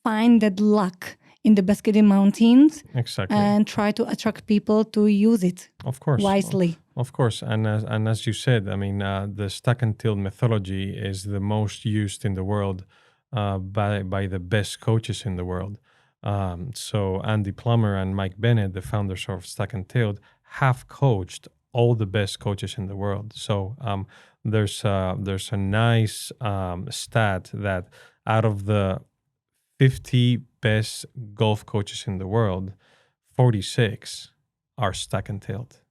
Speaker 1: find that luck in the Beskidy Mountains.
Speaker 3: Exactly.
Speaker 1: And try to attract people to use it.
Speaker 3: Of course.
Speaker 1: Wisely.
Speaker 3: Of course. And as you said, I mean, the stack and tilt methodology is the most used in the world by the best coaches in the world. So Andy Plummer and Mike Bennett, the founders of Stack and Tilt, have coached all the best coaches in the world. So there's a nice stat that out of the 50 best golf coaches in the world, 46 are Stack and Tilt.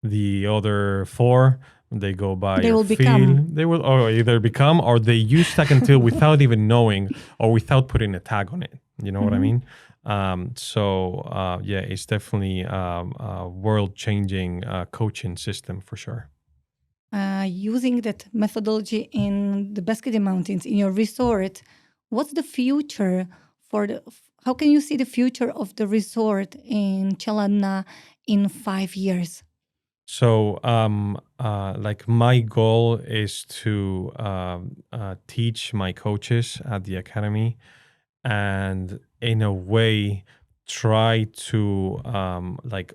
Speaker 3: The other 4, they go by
Speaker 1: they will
Speaker 3: feel.
Speaker 1: become.
Speaker 3: They will either become or they use Stack and Tilt without even knowing or without putting a tag on it. You know what I mean? It's definitely a world-changing coaching system for sure.
Speaker 1: Using that methodology in the Beskidy Mountains, in your resort, what's the future how can you see the future of the resort in Čeladná in 5 years?
Speaker 3: So, my goal is to teach my coaches at the academy and in a way try to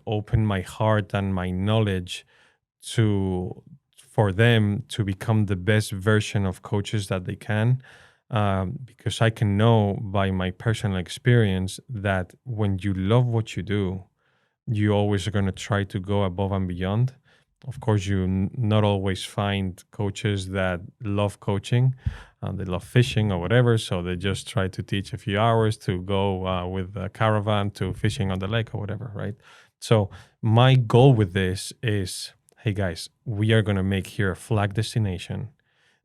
Speaker 3: open my heart and my knowledge for them to become the best version of coaches that they can. Because I can know by my personal experience that when you love what you do, you always are going to try to go above and beyond. Of course, you not always find coaches that love coaching. They love fishing or whatever, so they just try to teach a few hours to go with a caravan to fishing on the lake or whatever, right? So my goal with this is, hey guys, we are going to make here a flag destination.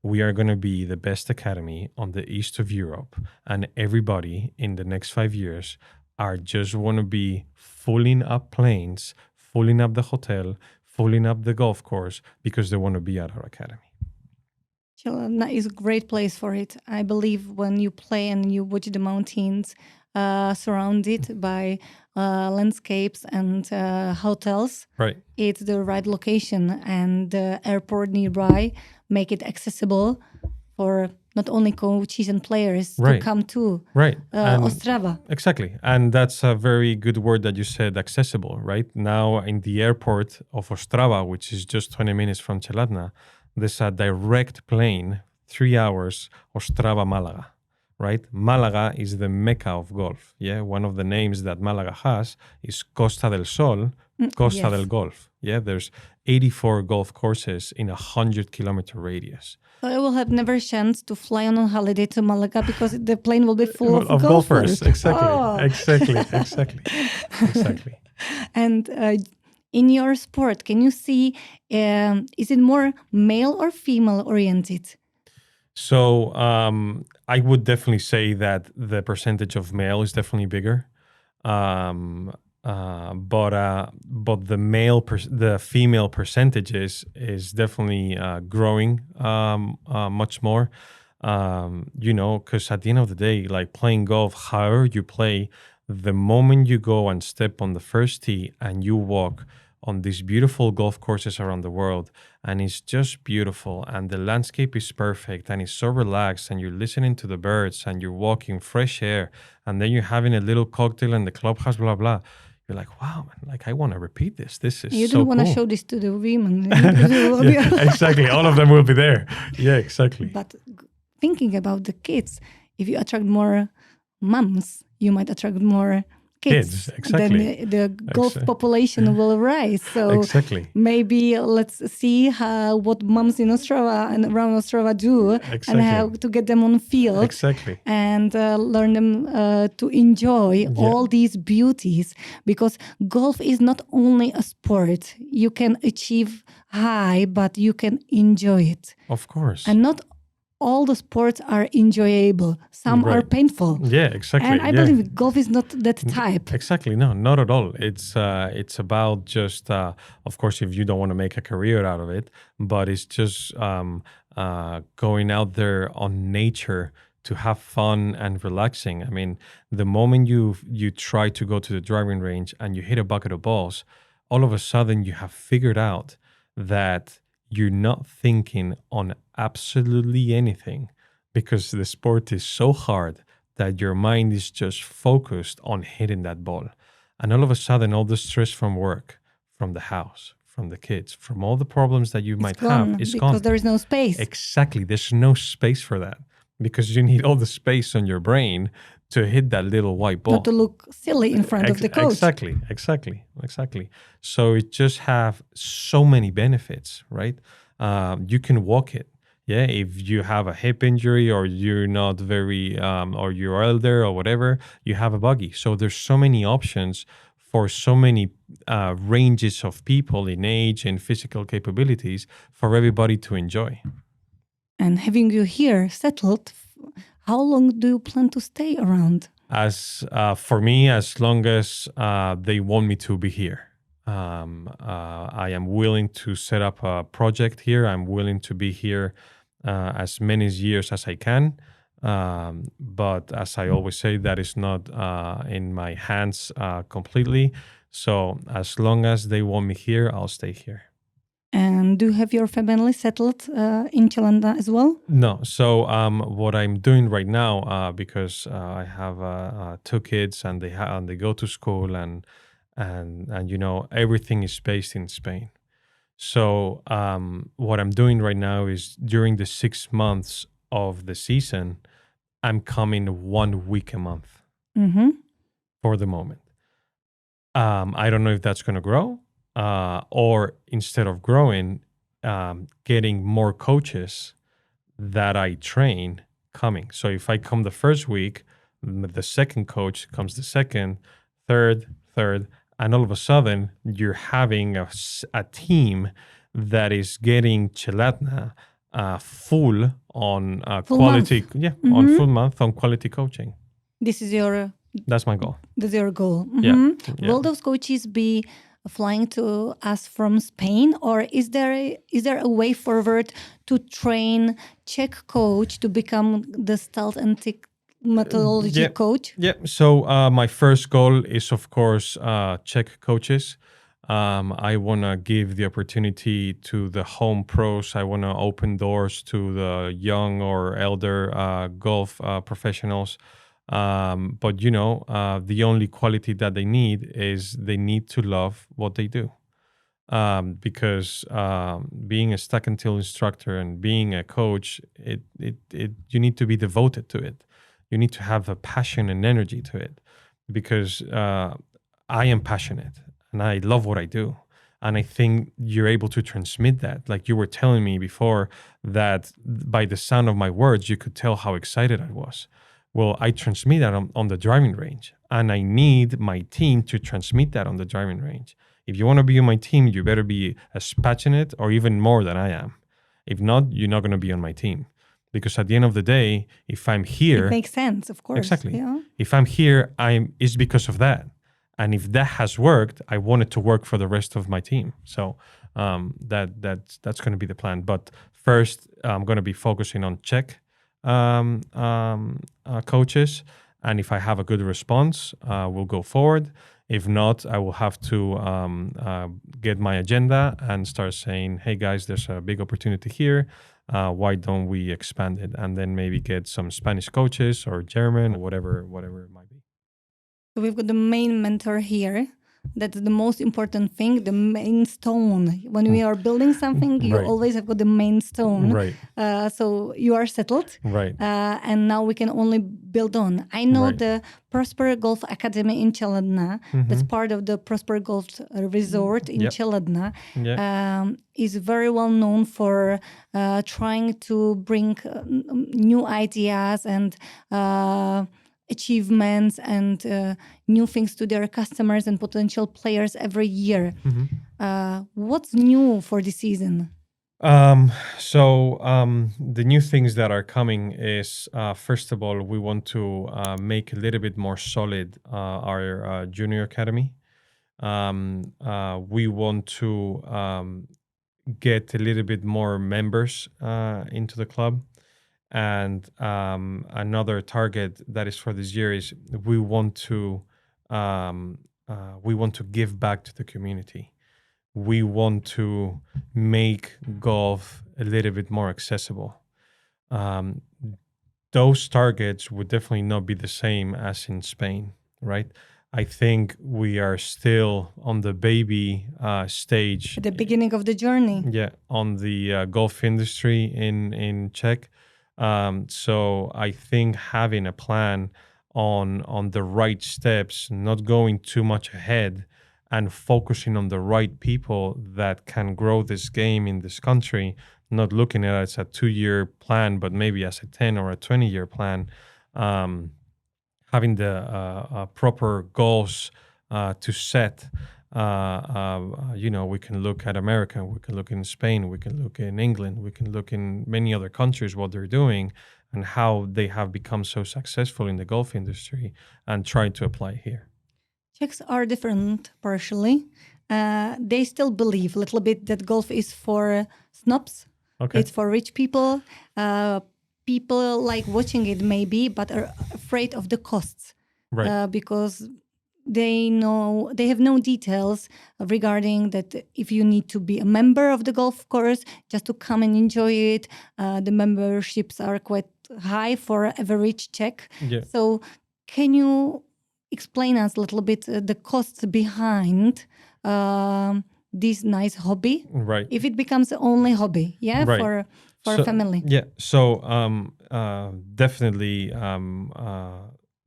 Speaker 3: We are going to be the best academy on the east of Europe, and everybody in the next 5 years are just want to be filling up planes, filling up the hotel, filling up the golf course because they want to be at our academy.
Speaker 1: Čeladná is a great place for it. I believe when you play and you watch the mountains surrounded by landscapes and hotels,
Speaker 3: right?
Speaker 1: It's the right location, and the airport nearby make it accessible for not only coaches and players to come to Ostrava.
Speaker 3: Exactly. And that's a very good word that you said, accessible, right? Now in the airport of Ostrava, which is just 20 minutes from Čeladná, there's a direct plane, 3 hours, Ostrava-Malaga, right? Malaga is the Mecca of golf. Yeah, one of the names that Malaga has is Costa del Sol, Costa del Golf. Yeah, there's 84 golf courses in a 100-kilometer radius.
Speaker 1: So I will have never chance to fly on a holiday to Malaga because the plane will be full of
Speaker 3: golfers. Exactly.
Speaker 1: And in your sport, can you see, is it more male or female oriented?
Speaker 3: So I would definitely say that the percentage of male is definitely bigger. But the female percentages is definitely growing much more. Because at the end of the day, like playing golf, however you play, the moment you go and step on the first tee and you walk on these beautiful golf courses around the world, and it's just beautiful, and the landscape is perfect, and it's so relaxed, and you're listening to the birds, and you're walking fresh air, and then you're having a little cocktail in the clubhouse, blah, blah. You're like, wow, man, like I want to repeat this. This is so cool.
Speaker 1: You don't want to show this to the women.
Speaker 3: Exactly. All of them will be there. Yeah, exactly.
Speaker 1: But thinking about the kids, if you attract more moms, you might attract more kids.
Speaker 3: Exactly.
Speaker 1: Then the golf population will rise. So
Speaker 3: Exactly.
Speaker 1: maybe let's see what moms in Ostrava and around Ostrava do and how to get them on field.
Speaker 3: Exactly.
Speaker 1: And learn them to enjoy all these beauties, because golf is not only a sport. You can achieve high, but you can enjoy it.
Speaker 3: Of course.
Speaker 1: And not all the sports are enjoyable. Some are painful.
Speaker 3: Yeah, exactly.
Speaker 1: And I believe golf is not that type.
Speaker 3: Exactly. No, not at all. It's about just, of course, if you don't want to make a career out of it, but it's just going out there on nature to have fun and relaxing. I mean, the moment you try to go to the driving range and you hit a bucket of balls, all of a sudden you have figured out that you're not thinking on absolutely anything, because the sport is so hard that your mind is just focused on hitting that ball. And all of a sudden, all the stress from work, from the house, from the kids, from all the problems that you might have is gone.
Speaker 1: Because there is no space.
Speaker 3: Exactly. There's no space for that, because you need all the space on your brain to hit that little white ball.
Speaker 1: Not to look silly in front of the coach.
Speaker 3: Exactly. So it just have so many benefits, right? You can walk it. Yeah, if you have a hip injury or you're not very, or you're elder or whatever, you have a buggy. So there's so many options for so many ranges of people in age and physical capabilities for everybody to enjoy.
Speaker 1: And having you here settled, how long do you plan to stay around?
Speaker 3: As for me, as long as they want me to be here. I am willing to set up a project here. I'm willing to be here as many years as I can. But as I always say, that is not in my hands completely. So as long as they want me here, I'll stay here.
Speaker 1: And do you have your family settled in Čeladná as well?
Speaker 3: No. So what I'm doing right now, because I have 2 kids and they go to school and you know, everything is based in Spain. So what I'm doing right now is during the 6 months of the season, I'm coming 1 week a month for the moment. I don't know if that's going to grow. Or instead of growing, getting more coaches that I train coming. So if I come the first week, the second coach comes the second, third, and all of a sudden you're having a team that is getting Čeladná full on quality, on full month on quality coaching.
Speaker 1: This is
Speaker 3: that's my goal.
Speaker 1: That's your goal.
Speaker 3: Yeah.
Speaker 1: Will those coaches be flying to us from Spain, or is there a way forward to train Czech coach to become the stealth and methodology coach?
Speaker 3: Yeah. So my first goal is, of course, Czech coaches. I want to give the opportunity to the home pros. I want to open doors to the young or elder golf professionals. But, you know, the only quality that they need is they need to love what they do. Because being a stack and tilt instructor and being a coach, you need to be devoted to it. You need to have a passion and energy to it, because I am passionate and I love what I do. And I think you're able to transmit that. Like you were telling me before, that by the sound of my words, you could tell how excited I was. Well, I transmit that on the driving range, and I need my team to transmit that on the driving range. If you want to be on my team, you better be as passionate or even more than I am. If not, you're not going to be on my team. Because at the end of the day, if I'm here...
Speaker 1: It makes sense, of course.
Speaker 3: Exactly.
Speaker 1: Yeah.
Speaker 3: If I'm here, it's because of that. And if that has worked, I want it to work for the rest of my team. So that's going to be the plan. But first, I'm going to be focusing on Czech coaches, and if I have a good response, we'll go forward. If not, I will have to get my agenda and start saying, hey guys, there's a big opportunity here, why don't we expand it, and then maybe get some Spanish coaches or German or whatever it might be.
Speaker 1: So we've got the main mentor here, That's the most important thing, the main stone. When we are building something, you
Speaker 3: Right.
Speaker 1: always have got the main stone.
Speaker 3: Right.
Speaker 1: So you are settled.
Speaker 3: Right.
Speaker 1: And now we can only build on. I know
Speaker 3: Right.
Speaker 1: the Prosper Golf Academy in Čeladná, that's part of the Prosper Golf Resort in
Speaker 3: Yep.
Speaker 1: Čeladná,
Speaker 3: Yeah.
Speaker 1: is very well known for trying to bring new ideas and achievements and new things to their customers and potential players every year. What's new for the season?
Speaker 3: The new things that are coming is, first of all, we want to make a little bit more solid our junior academy. We want to get a little bit more members into the club. And another target that is for this year is we want to give back to the community. We want to make golf a little bit more accessible. Those targets would definitely not be the same as in Spain, right? I think we are still on the baby stage.
Speaker 1: At the beginning of the journey.
Speaker 3: Yeah, on the golf industry in Czech. So I think having a plan on the right steps, not going too much ahead, and focusing on the right people that can grow this game in this country, not looking at it as a 2-year plan, but maybe as a 10 or a 20-year plan, having the proper goals to set. We can look at America, we can look in Spain, we can look in England, we can look in many other countries, what they're doing and how they have become so successful in the golf industry, and try to apply here.
Speaker 1: Czechs are different partially. They still believe a little bit that golf is for snobs.
Speaker 3: Okay.
Speaker 1: It's for rich people. People like watching it maybe, but are afraid of the costs.
Speaker 3: Right.
Speaker 1: Because they have no details regarding that if you need to be a member of the golf course just to come and enjoy it. The memberships are quite high for average Czech.
Speaker 3: Yeah.
Speaker 1: So can you explain us a little bit the costs behind this nice hobby?
Speaker 3: Right.
Speaker 1: If it becomes the only hobby, yeah,
Speaker 3: Right.
Speaker 1: for
Speaker 3: So-
Speaker 1: a family.
Speaker 3: Yeah. So definitely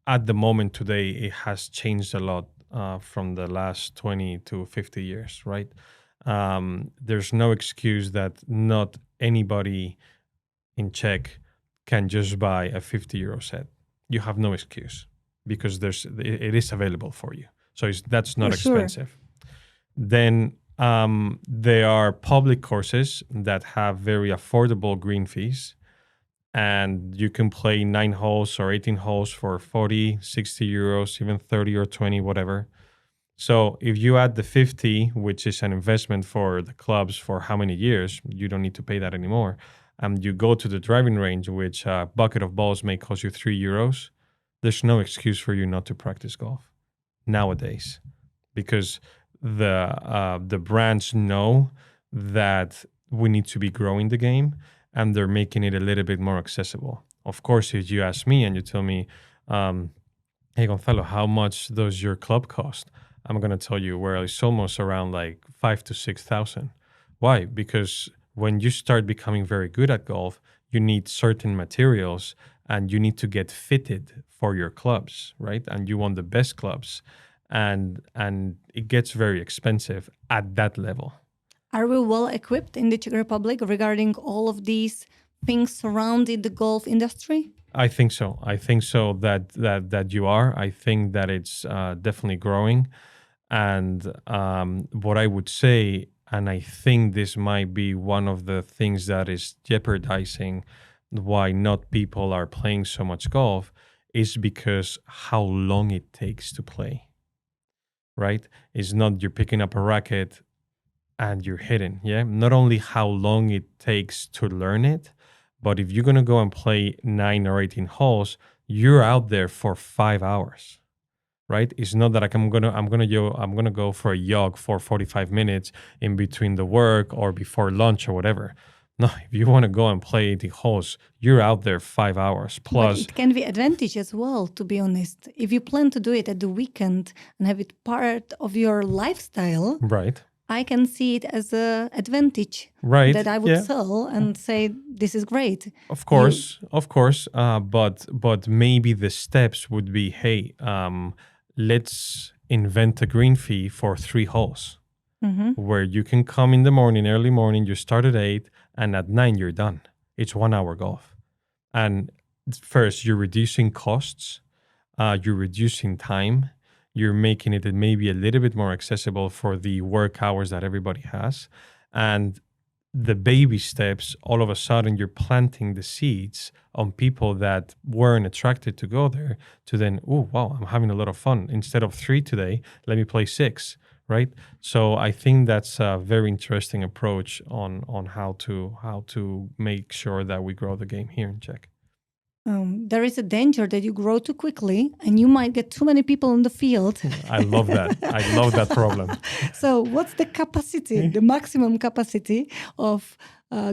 Speaker 3: at the moment today, it has changed a lot from the last 20 to 50 years, right? There's no excuse that not anybody in Czech can just buy a 50 € set. You have no excuse because it is available for you. So that's not
Speaker 1: For sure.
Speaker 3: expensive. Then there are public courses that have very affordable green fees, and you can play 9 holes or 18 holes for 40, 60 euros, even 30 or 20, whatever. So if you add the 50, which is an investment for the clubs for how many years, you don't need to pay that anymore. And you go to the driving range, which a bucket of balls may cost you 3 euros. There's no excuse for you not to practice golf nowadays, because the brands know that we need to be growing the game, and they're making it a little bit more accessible. Of course, if you ask me and you tell me, hey, Gonzalo, how much does your club cost? I'm going to tell you, well, it's almost around like 5,000 to 6,000. Why? Because when you start becoming very good at golf, you need certain materials and you need to get fitted for your clubs, right? And you want the best clubs. And it gets very expensive at that level.
Speaker 1: Are we well equipped in the Czech Republic regarding all of these things surrounding the golf industry?
Speaker 3: I think so. I think so that you are. I think that it's definitely growing. And what I would say, and I think this might be one of the things that is jeopardizing why not people are playing so much golf, is because how long it takes to play, right? It's not you're picking up a racket and you're hitting, yeah? Not only how long it takes to learn it, but if you're going to go and play 9 or 18 holes, you're out there for 5 hours, right? It's not that like I'm gonna go for a jog for 45 minutes in between the work or before lunch or whatever. No, if you want to go and play the holes, you're out there 5 hours plus.
Speaker 1: But it can be advantage as well, to be honest. If you plan to do it at the weekend and have it part of your lifestyle,
Speaker 3: Right.
Speaker 1: I can see it as an advantage
Speaker 3: Right.
Speaker 1: that I would sell and say, this is great.
Speaker 3: Of course. But maybe the steps would be, hey, let's invent a green fee for 3 holes. Where you can come in the morning, early morning, you start at 8, and at 9 you're done. It's 1 hour golf. And first, you're reducing costs, you're reducing time, you're making it maybe a little bit more accessible for the work hours that everybody has. And the baby steps, all of a sudden you're planting the seeds on people that weren't attracted to go there to then, oh, wow, I'm having a lot of fun. Instead of 3 today, let me play 6. Right, so I think that's a very interesting approach on how to make sure that we grow the game here in Czech.
Speaker 1: There is a danger that you grow too quickly and you might get too many people in the field.
Speaker 3: I love that. I love that problem.
Speaker 1: So, what's the capacity, the maximum capacity of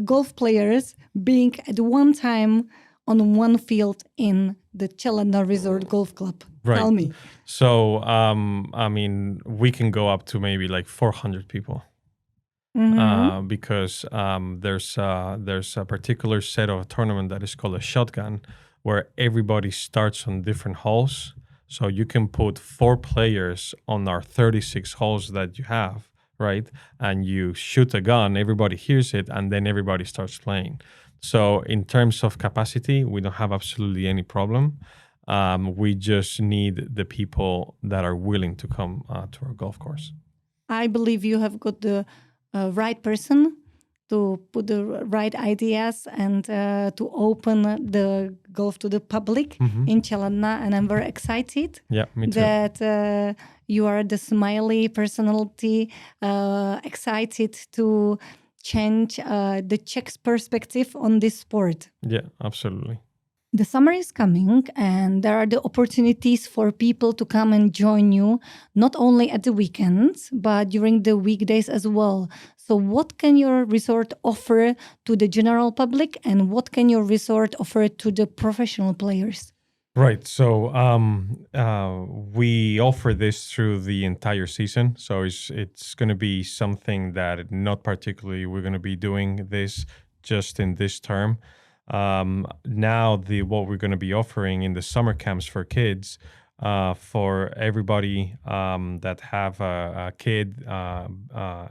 Speaker 1: golf players being at one time on one field in the Čeladná Resort Golf Club?
Speaker 3: Right.
Speaker 1: Tell me.
Speaker 3: So, I mean, we can go up to maybe like 400 people because there's a particular set of a tournament that is called a shotgun, where everybody starts on different holes. So you can put 4 players on our 36 holes that you have, right? And you shoot a gun, everybody hears it, and then everybody starts playing. So in terms of capacity, we don't have absolutely any problem. We just need the people that are willing to come to our golf course.
Speaker 1: I believe you have got the right person to put the right ideas and to open the golf to the public in Čeladná. And I'm very excited
Speaker 3: me too.
Speaker 1: that you are the smiley personality, excited to change the Czech's perspective on this sport.
Speaker 3: Yeah, absolutely.
Speaker 1: The summer is coming and there are the opportunities for people to come and join you, not only at the weekends, but during the weekdays as well. So what can your resort offer to the general public and what can your resort offer to the professional players?
Speaker 3: Right. So we offer this through the entire season. So it's going to be something that not particularly we're going to be doing this just in this term. Now what we're going to be offering in the summer camps for kids, for everybody that have a kid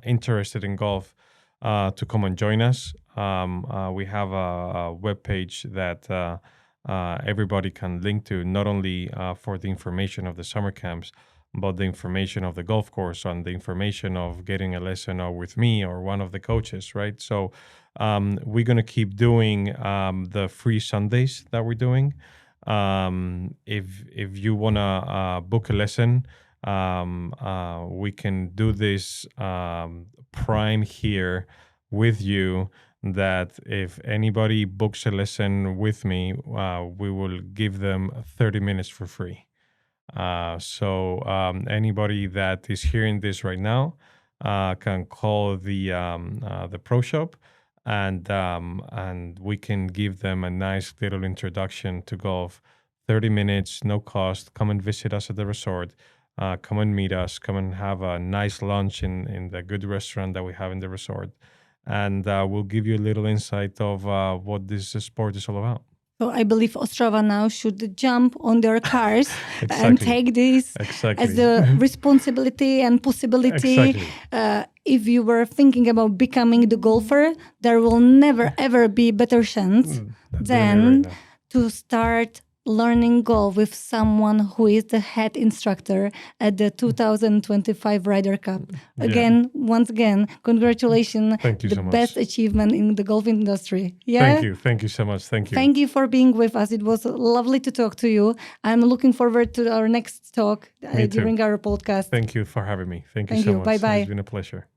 Speaker 3: interested in golf to come and join us. We have a webpage that everybody can link to, not only for the information of the summer camps, but the information of the golf course and the information of getting a lesson or with me or one of the coaches, right? So we're going to keep doing the free Sundays that we're doing. If you want to book a lesson, we can do this prime here with you, that if anybody books a lesson with me, we will give them 30 minutes for free. So anybody that is hearing this right now can call the pro shop, and we can give them a nice little introduction to golf. 30 minutes, no cost. Come and visit us at the resort. Come and meet us. Come and have a nice lunch in the good restaurant that we have in the resort. And we'll give you a little insight of what this sport is all about.
Speaker 1: So I believe Ostrava now should jump on their cars and take this as a responsibility and possibility. If you were thinking about becoming the golfer, there will never ever be better chance than to start learning golf with someone who is the head instructor at the 2025 Ryder Cup. Once again, congratulations.
Speaker 3: Thank you
Speaker 1: so much. The best achievement in the golf industry. Yeah?
Speaker 3: Thank you so much. Thank you.
Speaker 1: Thank you for being with us. It was lovely to talk to you. I'm looking forward to our next talk during our podcast.
Speaker 3: Thank you for having me. Thank you so much.
Speaker 1: Bye-bye.
Speaker 3: It's been a pleasure.